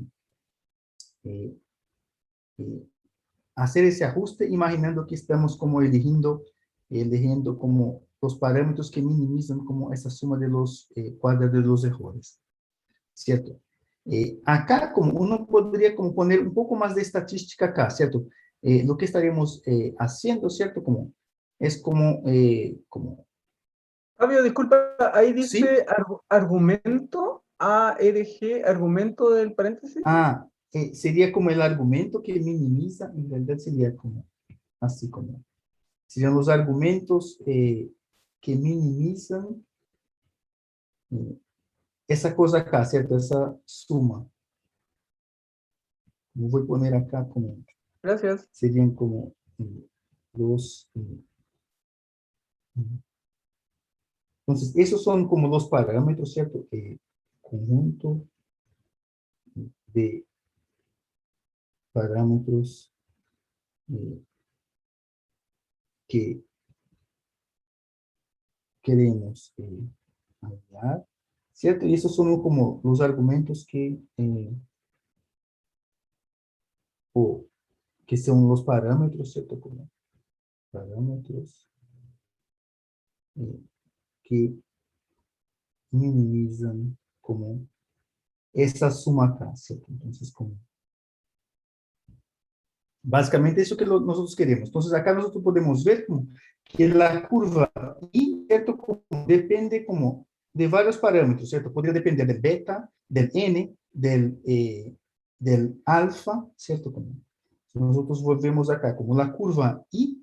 hacer ese ajuste, imaginando que estamos como eligiendo como los parámetros que minimizan como esa suma de los cuadrados de los errores, ¿cierto? Acá como uno podría como poner un poco más de estadística acá, ¿cierto? Lo que estaríamos haciendo, ¿cierto? Como, es como, Fabio, disculpa, ahí ¿sí? dice argumento, ARG, argumento del paréntesis. Sería como el argumento que minimiza, en realidad sería como, así como, serían los argumentos que minimizan eh, esa cosa acá, ¿cierto? Esa suma. Lo voy a poner acá como, Gracias. serían como los... entonces, esos son como los parámetros, ¿cierto? Conjunto de parámetros que queremos hallar, ¿cierto? Y esos son como los argumentos o que son los parámetros, ¿cierto? Como parámetros que minimizan como esa suma acá, ¿cierto? Entonces, como básicamente eso que nosotros queremos. Entonces, acá nosotros podemos ver como que la curva I, ¿cierto? Como depende como de varios parámetros, ¿cierto? Podría depender del beta, del n, del alfa, ¿cierto? Como, si nosotros volvemos acá, como la curva I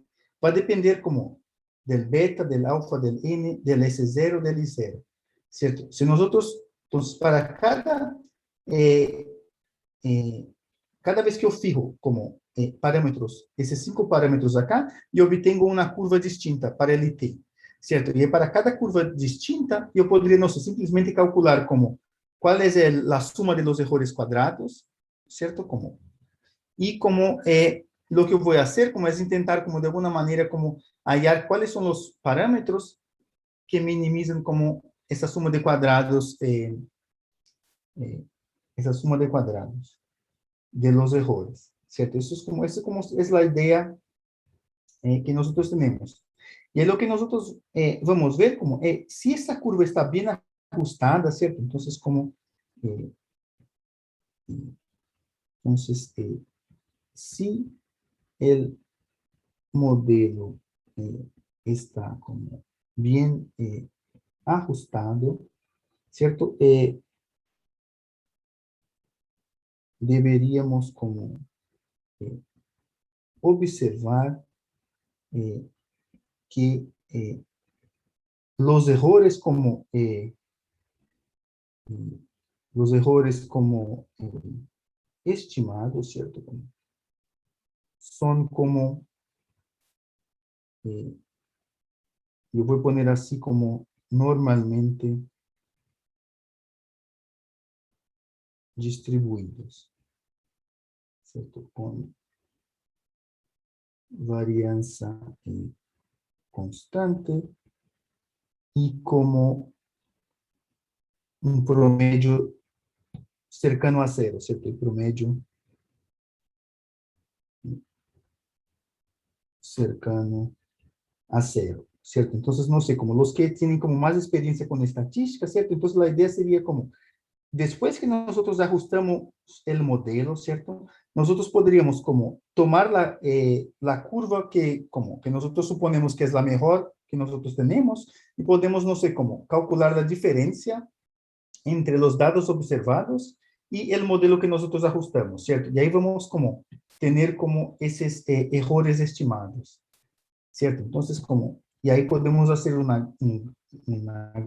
va a depender como del beta, del alfa, del n, del S0, del I0, ¿cierto? Si nosotros, entonces, para eh, eh, cada vez que eu fijo como parámetros, esses 5 parámetros acá, eu obtenho uma curva distinta para LT, certo? E para cada curva distinta, eu poderia, não sei, simplesmente calcular como qual é a suma de los errores quadrados, certo? Como, e como lo que eu vou fazer, como é tentar, como de alguma maneira, como hallar quais são os parâmetros que minimizam como essa suma de quadrados, essa suma de quadrados de los errores, ¿cierto? Eso es como es la idea que nosotros tenemos. Y es lo que nosotros vamos a ver como, si esta curva está bien ajustada, ¿cierto? Entonces, como, eh, entonces, si el modelo está como bien ajustado, ¿cierto? deberíamos como observar que los errores como estimados, ¿cierto? Son como, yo voy a poner así como normalmente distribuidos, ¿cierto? Con varianza constante y como un promedio cercano a cero, ¿cierto? El promedio cercano a cero, ¿cierto? Entonces, no sé, como los que tienen como más experiencia con estadística, ¿cierto? Entonces, la idea sería como, después que nosotros ajustamos el modelo, ¿cierto? Nosotros podríamos como tomar la curva que nosotros suponemos que es la mejor que nosotros tenemos y podemos, no sé, como calcular la diferencia entre los datos observados y el modelo que nosotros ajustamos, ¿cierto? Y ahí vamos como tener como esos errores estimados, ¿cierto? Entonces, como, y ahí podemos hacer una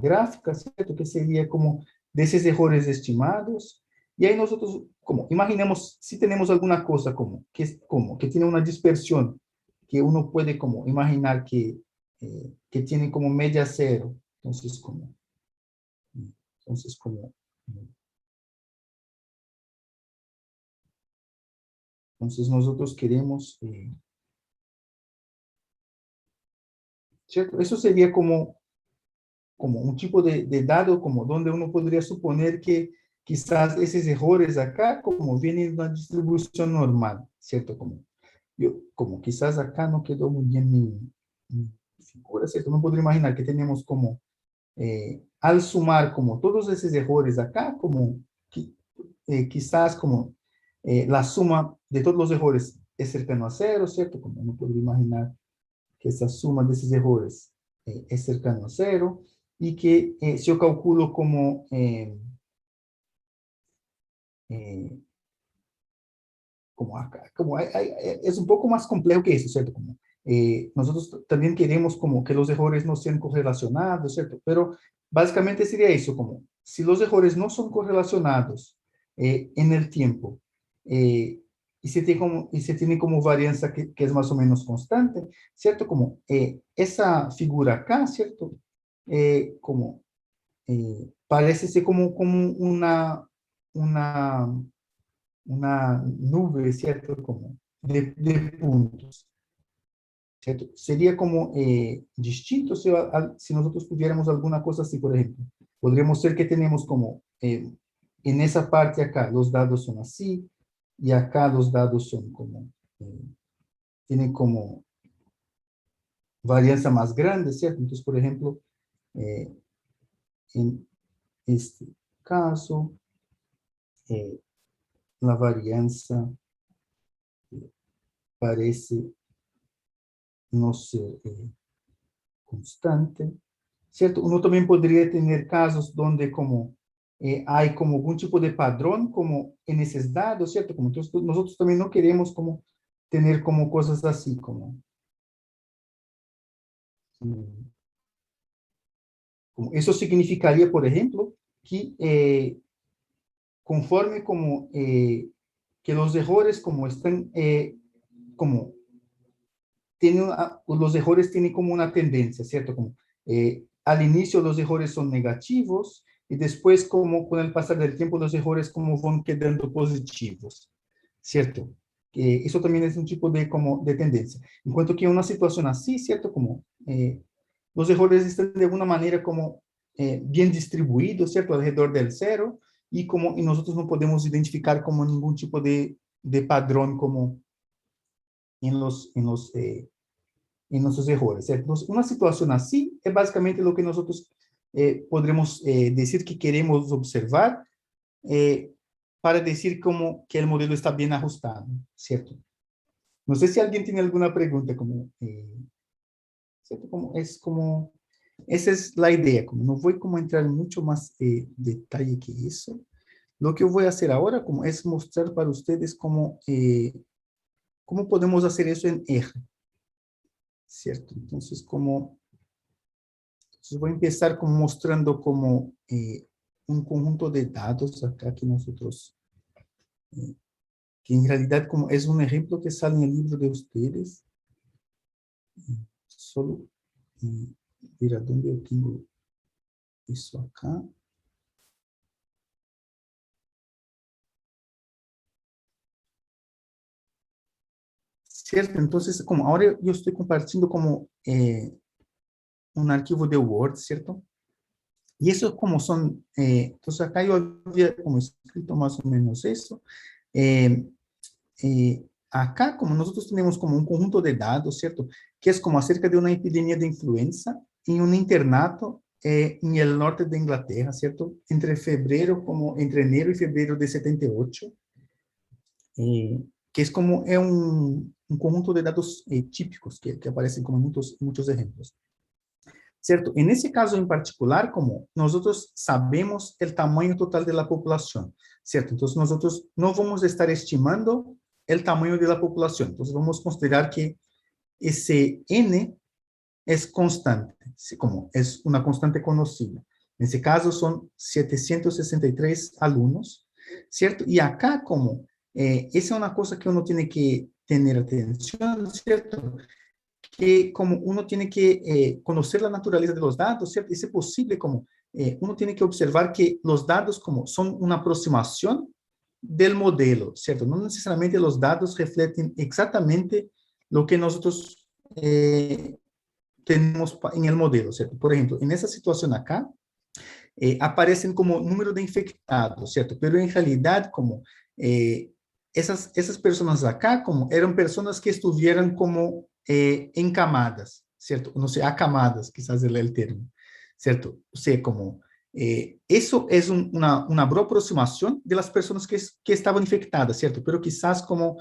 gráfica, ¿cierto? Que sería como de esos errores estimados, y ahí nosotros, como, imaginemos si tenemos alguna cosa que tiene una dispersión, que uno puede como imaginar que tiene como media cero, entonces nosotros queremos, ¿cierto? Eso sería como un tipo de dado, como donde uno podría suponer que quizás esos errores acá, como vienen de una distribución normal, ¿cierto? Como quizás acá no quedó muy bien mi figura, ¿cierto? No podría imaginar que tenemos como, al sumar como todos esos errores acá, como quizás como la suma de todos los errores es cercano a cero, ¿cierto? Como uno podría imaginar que esa suma de esos errores es cercano a cero, y que si yo calculo como acá, es un poco más complejo que eso, ¿cierto? Como, nosotros también queremos como que los errores no sean correlacionados, ¿cierto? Pero básicamente sería eso, como si los errores no son correlacionados en el tiempo, y se tiene como varianza que es más o menos constante, ¿cierto? Como esa figura acá, ¿cierto? Como parece ser como una nube, ¿cierto? Como de puntos, ¿cierto? Sería como distinto si nosotros tuviéramos alguna cosa así, por ejemplo. Podríamos ser que tenemos como, en esa parte acá, los dados son así, y acá los dados son como, tienen como varianza más grande, ¿cierto? Entonces, por ejemplo, en este caso, la varianza parece no ser constante, ¿cierto? Uno también podría tener casos donde como hay como algún tipo de padrón como en esos dados, ¿cierto? Como entonces nosotros también no queremos como tener como cosas así, mm, como eso significaría, por ejemplo, que conforme como que los errores como están como los errores tienen como una tendencia, ¿cierto? Como al inicio los errores son negativos y después como con el pasar del tiempo los errores como van quedando positivos, ¿cierto? Eso también es un tipo de tendencia. En cuanto que una situación así, ¿cierto? Como los errores están de alguna manera como bien distribuidos, ¿cierto? Alrededor del cero, y nosotros no podemos identificar como ningún tipo de padrón como en nuestros errores, ¿cierto? Entonces, una situación así es básicamente lo que nosotros podremos decir que queremos observar para decir como que el modelo está bien ajustado, ¿cierto? No sé si alguien tiene alguna pregunta, ¿cierto? Esa es la idea, como no voy como a entrar en mucho más detalle que eso, Lo que yo voy a hacer ahora como es mostrar para ustedes cómo podemos hacer eso en R, ¿cierto? Entonces, voy a empezar como mostrando como un conjunto de datos acá que nosotros, que en realidad como es un ejemplo que sale en el libro de ustedes. Solo ver a dónde yo tengo eso acá. ¿Cierto? Entonces, como ahora yo estoy compartiendo como un archivo de Word, ¿cierto? Y eso como son, entonces acá yo había como escrito más o menos eso. Acá como nosotros tenemos como un conjunto de datos, ¿cierto? Que es como acerca de una epidemia de influenza en un internato en el norte de Inglaterra, ¿cierto? Entre enero y febrero de 78. Que es como un conjunto de datos típicos que aparecen como muchos ejemplos. ¿Cierto? En ese caso en particular, como nosotros sabemos el tamaño total de la población, ¿cierto? Entonces nosotros no vamos a estar estimando el tamaño de la población. Entonces vamos a considerar que ese N es constante, como es una constante conocida. En ese caso son 763 alumnos, ¿cierto? Y acá como, esa es una cosa que uno tiene que tener atención, ¿cierto? Que como uno tiene que conocer la naturaleza de los datos, ¿cierto? Es posible como uno tiene que observar que los datos como son una aproximación del modelo, ¿cierto? No necesariamente los datos reflejen exactamente lo que nosotros tenemos en el modelo, ¿cierto? Por ejemplo, en esa situación acá, aparecen como número de infectados, ¿cierto? Pero en realidad como esas personas acá como eran personas que estuvieran como encamadas, ¿cierto? No sé, acamadas, quizás es el término, ¿cierto? O sea, como eso es una buena aproximación de las personas que estaban infectadas, ¿cierto? Pero quizás como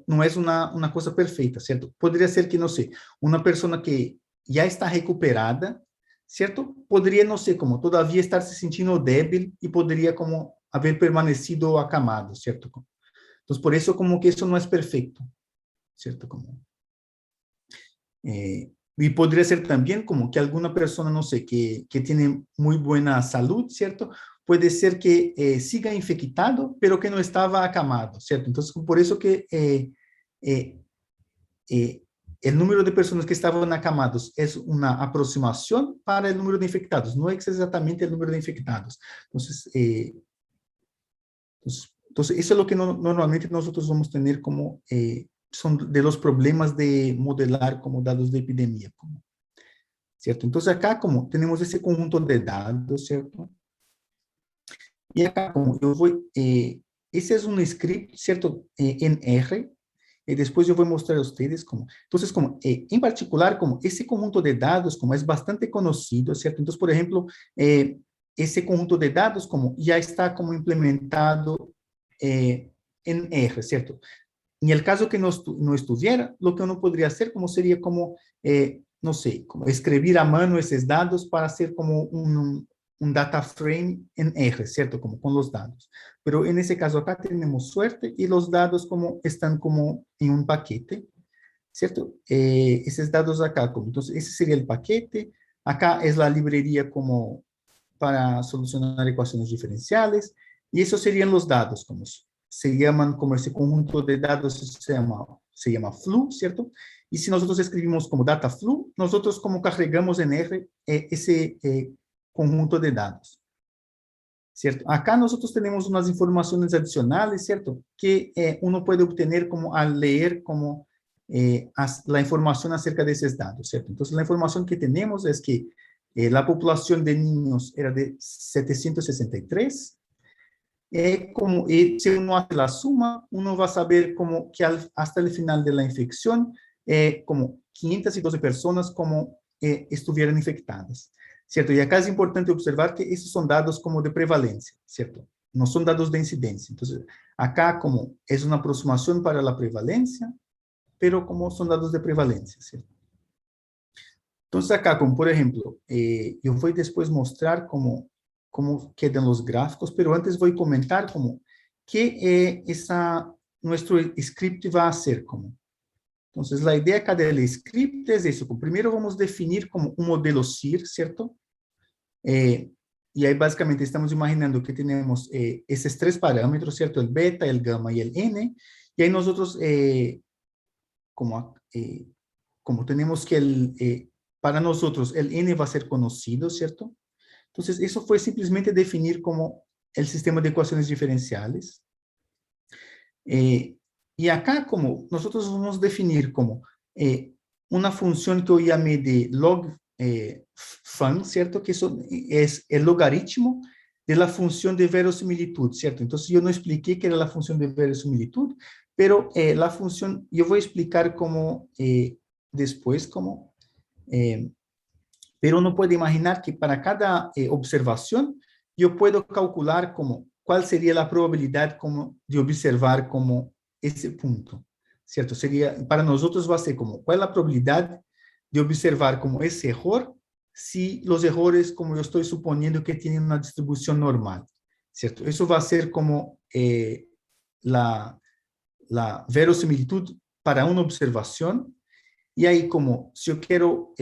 no es una cosa perfecta, ¿cierto? Podría ser que, no sé, una persona que ya está recuperada, ¿cierto? Podría, no sé, como todavía estar se sentindo débil y podría como haber permanecido acamado, ¿cierto? Entonces, por eso como que eso no es perfecto, ¿cierto? Como, y podría ser también como que alguna persona, no sé, que tiene muy buena salud, ¿cierto? Puede ser que siga infectado, pero que no estaba acamado, ¿cierto? Entonces, por eso que el número de personas que estaban acamados es una aproximación para el número de infectados, no es exactamente el número de infectados. Entonces, eso es lo que normalmente nosotros vamos a tener como, son de los problemas de modelar como datos de epidemia, ¿cierto? Entonces acá como tenemos ese conjunto de datos, ¿cierto? Y acá como yo voy, ese es un script, ¿cierto? En R. Después yo voy a mostrar a ustedes como, entonces como, en particular como ese conjunto de datos como es bastante conocido, ¿cierto? Entonces, por ejemplo, ese conjunto de datos como ya está como implementado en R, ¿cierto? En el caso que no estuviera, lo que uno podría hacer como sería como, no sé, como escribir a mano esos datos para hacer como un data frame en R, ¿cierto? Como con los datos. Pero en ese caso acá tenemos suerte y los datos como están como en un paquete, ¿cierto? Esos datos acá, como, entonces ese sería el paquete. Acá es la librería como para solucionar ecuaciones diferenciales. Y esos serían los datos, como se llaman, como ese conjunto de datos se llama flu, ¿cierto? Y si nosotros escribimos como data flu, nosotros como cargamos en R ese conjunto de datos, ¿cierto? Acá nosotros tenemos unas informaciones adicionales, ¿cierto? Que uno puede obtener como al leer como la información acerca de esos datos, ¿cierto? Entonces la información que tenemos es que la población de niños era de 763. Como si uno hace la suma, uno va a saber como que hasta el final de la infección, como 512 personas como estuvieran infectadas, ¿cierto? Y acá es importante observar que esos son dados como de prevalencia, ¿cierto? No son dados de incidencia. Entonces, acá como es una aproximación para la prevalencia, pero como son dados de prevalencia, ¿cierto? Entonces acá, como por ejemplo, yo voy después mostrar como cómo quedan los gráficos, pero antes voy a comentar como qué nuestro script va a hacer. Entonces, la idea acá del script es eso. Primero vamos a definir como un modelo SIR, ¿cierto? Y ahí básicamente estamos imaginando que tenemos esos tres parámetros, ¿cierto? El beta, el gamma y el n. Y ahí nosotros, como tenemos que para nosotros el n va a ser conocido, ¿cierto? Entonces, eso fue simplemente definir como el sistema de ecuaciones diferenciales. Y acá, como nosotros vamos a definir como una función que yo llamé de log fun, ¿cierto? Que eso es el logaritmo de la función de verosimilitud, ¿cierto? Entonces, yo no expliqué qué era la función de verosimilitud, pero la función, yo voy a explicar cómo después, cómo... pero uno puede imaginar que para cada observación, yo puedo calcular como cuál sería la probabilidad como de observar como ese punto, ¿cierto? Sería, para nosotros va a ser como, ¿cuál es la probabilidad de observar como ese error si los errores, como yo estoy suponiendo que tienen una distribución normal, ¿cierto? Eso va a ser como la verosimilitud para una observación. Y ahí como, si yo quiero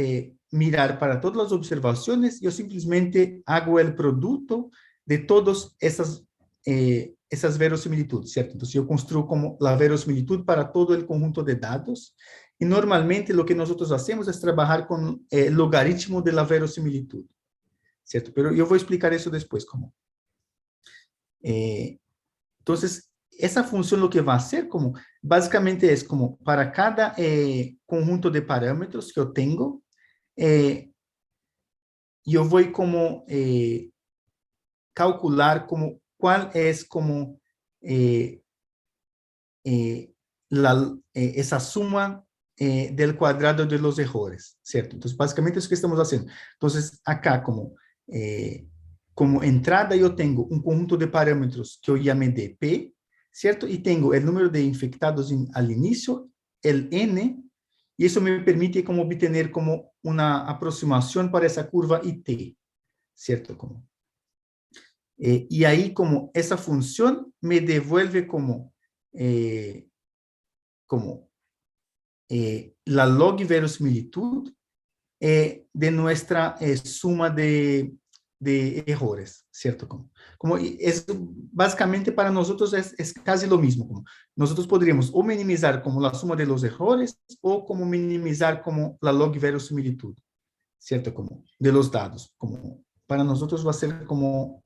mirar para todas las observaciones, yo simplemente hago el producto de todas esas verosimilitudes, ¿cierto? Entonces yo construyo como la verosimilitud para todo el conjunto de datos. Y normalmente lo que nosotros hacemos es trabajar con el logaritmo de la verosimilitud, ¿cierto? Pero yo voy a explicar eso después, como. Entonces, esa función lo que va a hacer como, básicamente es como para cada conjunto de parámetros que yo tengo, yo voy como calcular como cuál es como esa suma del cuadrado de los errores, ¿cierto? Entonces, básicamente es lo que estamos haciendo. Entonces, acá como entrada yo tengo un conjunto de parámetros que yo llamé de P, ¿cierto? Y tengo el número de infectados al inicio, el N, y eso me permite como obtener como una aproximación para esa curva IT, ¿cierto? Y ahí como esa función me devuelve como la log verosimilitud de nuestra suma de errores, ¿cierto? Como es, básicamente para nosotros es casi lo mismo. Como nosotros podríamos o minimizar como la suma de los errores o como minimizar como la log verosimilitud, ¿cierto? Como de los datos. Como para nosotros va a ser como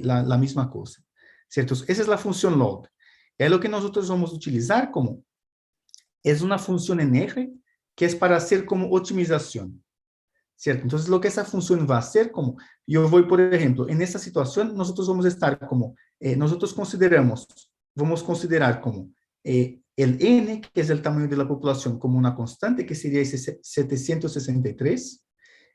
la misma cosa, ¿cierto? Esa es la función log. Es lo que nosotros vamos a utilizar como es una función en R que es para hacer como optimización, ¿cierto? Entonces, lo que esa función va a hacer, como yo voy, por ejemplo, en esta situación, nosotros vamos a estar como, nosotros vamos a considerar como el N, que es el tamaño de la población, como una constante, que sería ese 763,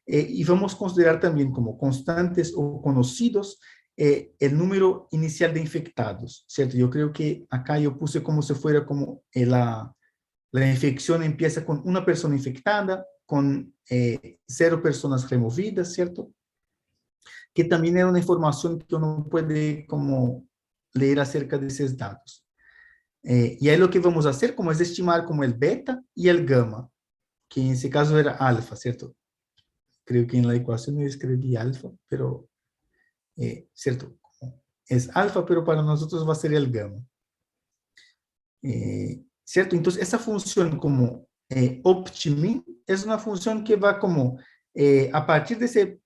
y vamos a considerar también como constantes o conocidos el número inicial de infectados, ¿cierto? Yo creo que acá yo puse como si fuera como la infección empieza con una persona infectada, con 0 personas removidas, ¿cierto? Que también era una información que uno puede como leer acerca de esos datos. Y ahí lo que vamos a hacer como es estimar como el beta y el gamma, que en ese caso era alfa, ¿cierto? Creo que en la ecuación yo escribí alfa, pero, ¿cierto? Es alfa, pero para nosotros va a ser el gamma. ¿Cierto? Entonces, esa función como optimin es una función que va como, a partir de ese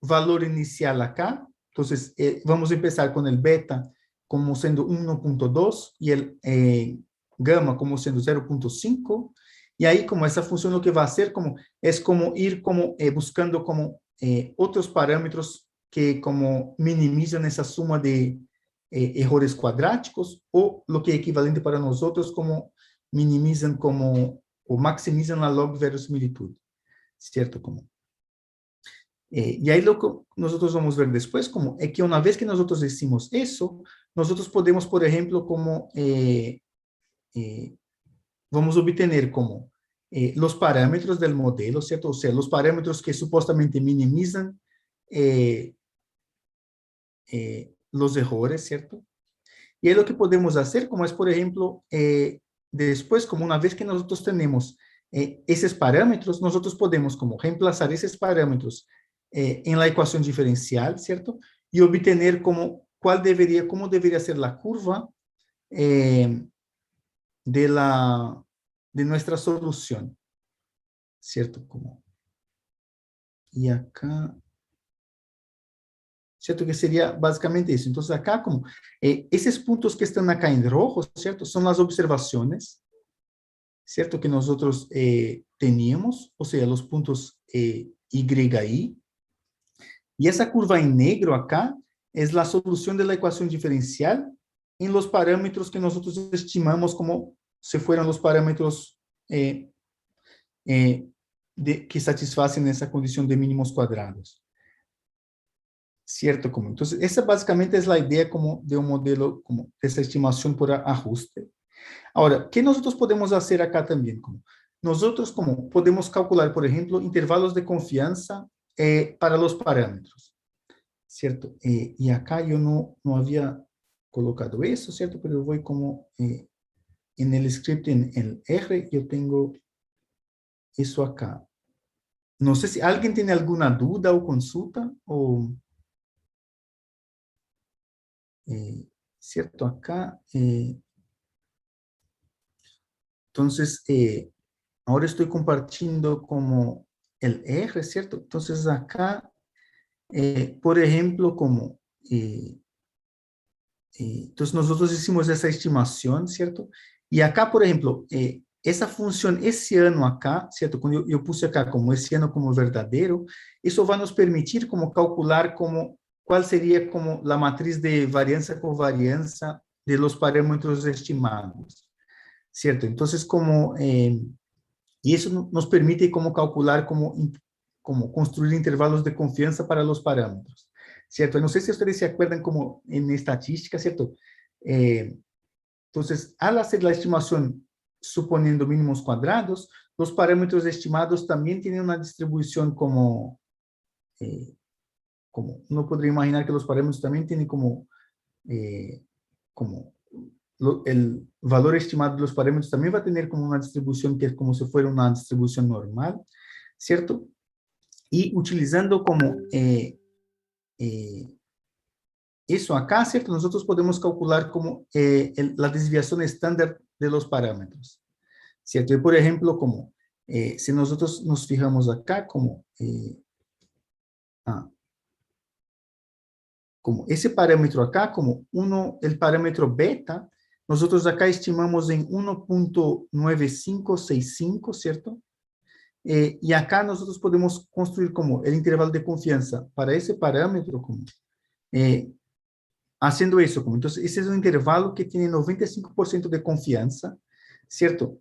valor inicial acá, entonces vamos a empezar con el beta como siendo 1.2 y el gamma como siendo 0.5, y ahí como esa función lo que va a hacer como, es como ir como buscando como otros parámetros que como minimizan esa suma de errores cuadráticos, o lo que es equivalente para nosotros como minimizan como, o maximizan la log verosimilitud, ¿cierto? Y ahí lo que nosotros vamos a ver después, como es que una vez que nosotros decimos eso, nosotros podemos, por ejemplo, como vamos a obtener como los parámetros del modelo, ¿cierto? O sea, los parámetros que supuestamente minimizan los errores, ¿cierto? Y es lo que podemos hacer, como es, por ejemplo, después, como una vez que nosotros tenemos esos parámetros, nosotros podemos como reemplazar esos parámetros en la ecuación diferencial, ¿cierto? Y obtener como cómo debería ser la curva de nuestra solución, ¿cierto? Y acá, ¿cierto? Que sería básicamente eso. Entonces acá como, esos puntos que están acá en rojo, ¿cierto? Son las observaciones, ¿cierto? Que nosotros teníamos, o sea, los puntos YI. Y esa curva en negro acá es la solución de la ecuación diferencial en los parámetros que nosotros estimamos como si fueran los parámetros que satisfacen esa condición de mínimos cuadrados. ¿Cierto? Entonces, esa básicamente es la idea como de un modelo como de esa estimación por ajuste. Ahora, ¿qué nosotros podemos hacer acá también? Nosotros podemos calcular, por ejemplo, intervalos de confianza para los parámetros, ¿cierto? Y acá yo no había colocado eso, ¿cierto? Pero yo voy en el script, en el R, yo tengo eso acá. No sé si alguien tiene alguna duda o consulta, o... ¿cierto? Acá... entonces, ahora estoy compartiendo como el R, ¿cierto? Entonces acá, por ejemplo, entonces nosotros hicimos esa estimación, ¿cierto? Y acá, por ejemplo, esa función esse ano acá, ¿cierto? Cuando yo puse acá como esse ano como verdadero, eso va a nos permitir como calcular cuál sería como la matriz de varianza covarianza de los parámetros estimados, ¿cierto? Entonces, y eso nos permite como calcular, como construir intervalos de confianza para los parámetros, ¿cierto? No sé si ustedes se acuerdan como en estadística, ¿cierto? Entonces, al hacer la estimación suponiendo mínimos cuadrados, los parámetros estimados también tienen una distribución como uno podría imaginar que los parámetros también tienen el valor estimado de los parámetros también va a tener como una distribución que es como si fuera una distribución normal, ¿cierto? Y utilizando eso acá, ¿cierto? Nosotros podemos calcular como la desviación estándar de los parámetros, ¿cierto? Y por ejemplo, si nosotros nos fijamos acá como ese parámetro acá, el parámetro beta, nosotros acá estimamos en 1.9565, ¿cierto? Y acá nosotros podemos construir como el intervalo de confianza para ese parámetro, haciendo eso. Entonces, ese es un intervalo que tiene 95% de confianza, ¿cierto?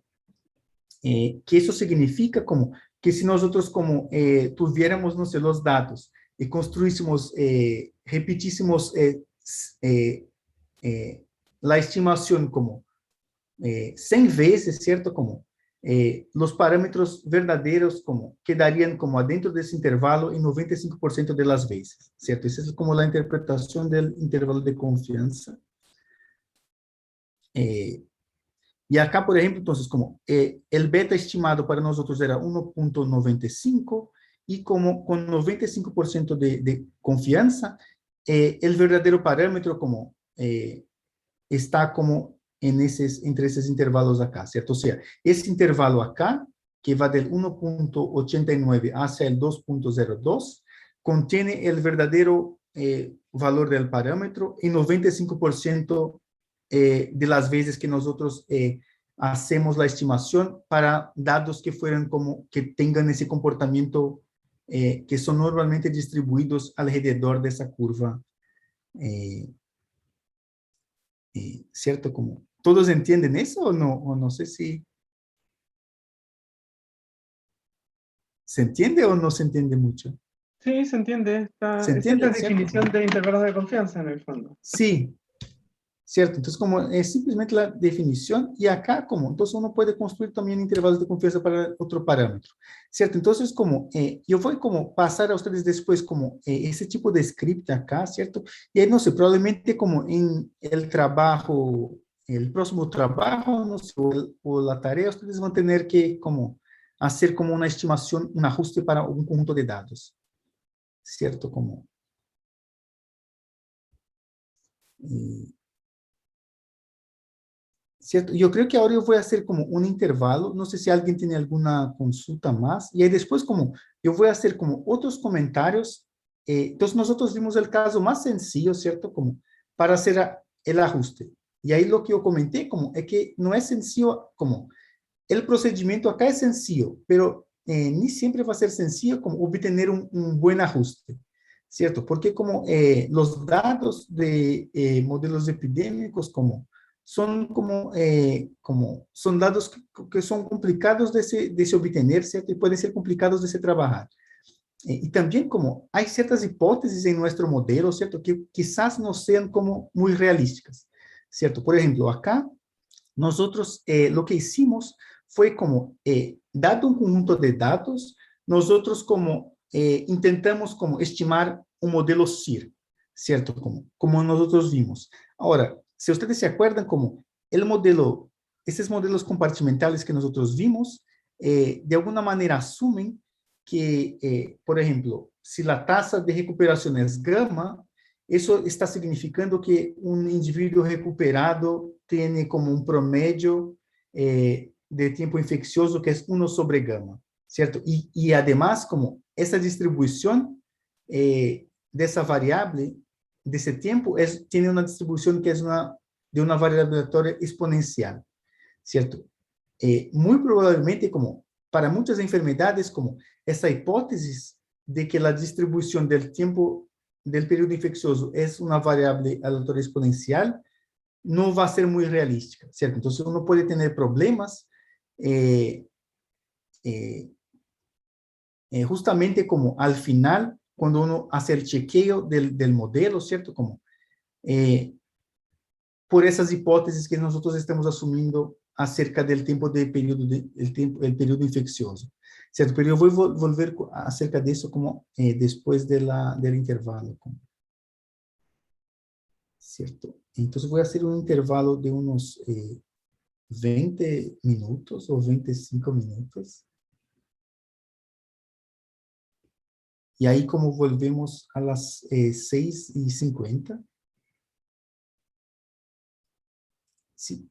Que eso significa que si nosotros tuviéramos, no sé, los datos y construísemos, repetísemos la estimación 100 veces, ¿cierto? Los parámetros verdaderos quedarían adentro de ese intervalo en 95% de las veces, ¿cierto? Esa es como la interpretación del intervalo de confianza. Y acá, por ejemplo, entonces, el beta estimado para nosotros era 1.95 y con 95% de confianza, el verdadero parámetro está entre esos intervalos acá, ¿cierto? O sea, ese intervalo acá, que va del 1.89 hacia el 2.02, contiene el verdadero valor del parámetro en 95% de las veces que nosotros hacemos la estimación para datos que que tengan ese comportamiento que son normalmente distribuidos alrededor de esa curva, ¿cierto? ¿Todos entienden eso o no? O no sé si se entiende o no se entiende mucho. Sí, se entiende. ¿Se Esa es entiende, la cierto? definición de intervalos de confianza en el fondo. Sí, ¿cierto? Entonces, como es simplemente la definición, y acá, como, entonces uno puede construir también intervalos de confianza para otro parámetro, ¿cierto? Entonces, como, yo voy como pasar a ustedes después como ese tipo de script acá, ¿cierto? Y ahí, no sé, probablemente como en el trabajo, el próximo trabajo, no sé, o la tarea, ustedes van a tener que como hacer como una estimación, un ajuste para un conjunto de datos, ¿cierto? Como... ¿cierto? Yo creo que ahora yo voy a hacer como un intervalo, no sé si alguien tiene alguna consulta más, y ahí después como yo voy a hacer como otros comentarios, entonces nosotros vimos el caso más sencillo, ¿cierto? Como para hacer el ajuste. Y ahí lo que yo comenté como es que no es sencillo, como el procedimiento acá es sencillo, pero ni siempre va a ser sencillo como obtener un buen ajuste, ¿cierto? Porque como los datos de modelos epidémicos como son como son datos que son complicados de se obtener, ¿cierto? Y pueden ser complicados de se trabajar. Y también como hay ciertas hipótesis en nuestro modelo, ¿cierto? Que quizás no sean como muy realísticas, ¿cierto? Por ejemplo, acá nosotros lo que hicimos fue como, dado un conjunto de datos, nosotros como intentamos como estimar un modelo CIR, ¿cierto? Como nosotros vimos. Ahora, si ustedes se acuerdan como el modelo, estos modelos compartimentales que nosotros vimos, de alguna manera asumen que, por ejemplo, si la tasa de recuperación es gamma, eso está significando que un individuo recuperado tiene como un promedio de tiempo infeccioso que es 1 sobre gamma, ¿cierto? Y además, como esa distribución de esa variable, de ese tiempo, tiene una distribución que es de una variable aleatoria exponencial, ¿cierto? Muy probablemente, como para muchas enfermedades, como esa hipótesis de que la distribución del tiempo del periodo infeccioso es una variable aleatoria exponencial, no va a ser muy realística, ¿cierto? Entonces uno puede tener problemas eh, eh, justamente como al final, cuando uno hace el chequeo del modelo, ¿cierto? Como eh, por esas hipótesis que nosotros estamos asumiendo acerca del tiempo de periodo, el periodo infeccioso, ¿cierto? Pero yo voy a volver acerca de eso como después del intervalo, ¿cierto? Entonces voy a hacer un intervalo de unos 20 minutos o 25 minutos. Y ahí como volvemos a las 6:50. Sí.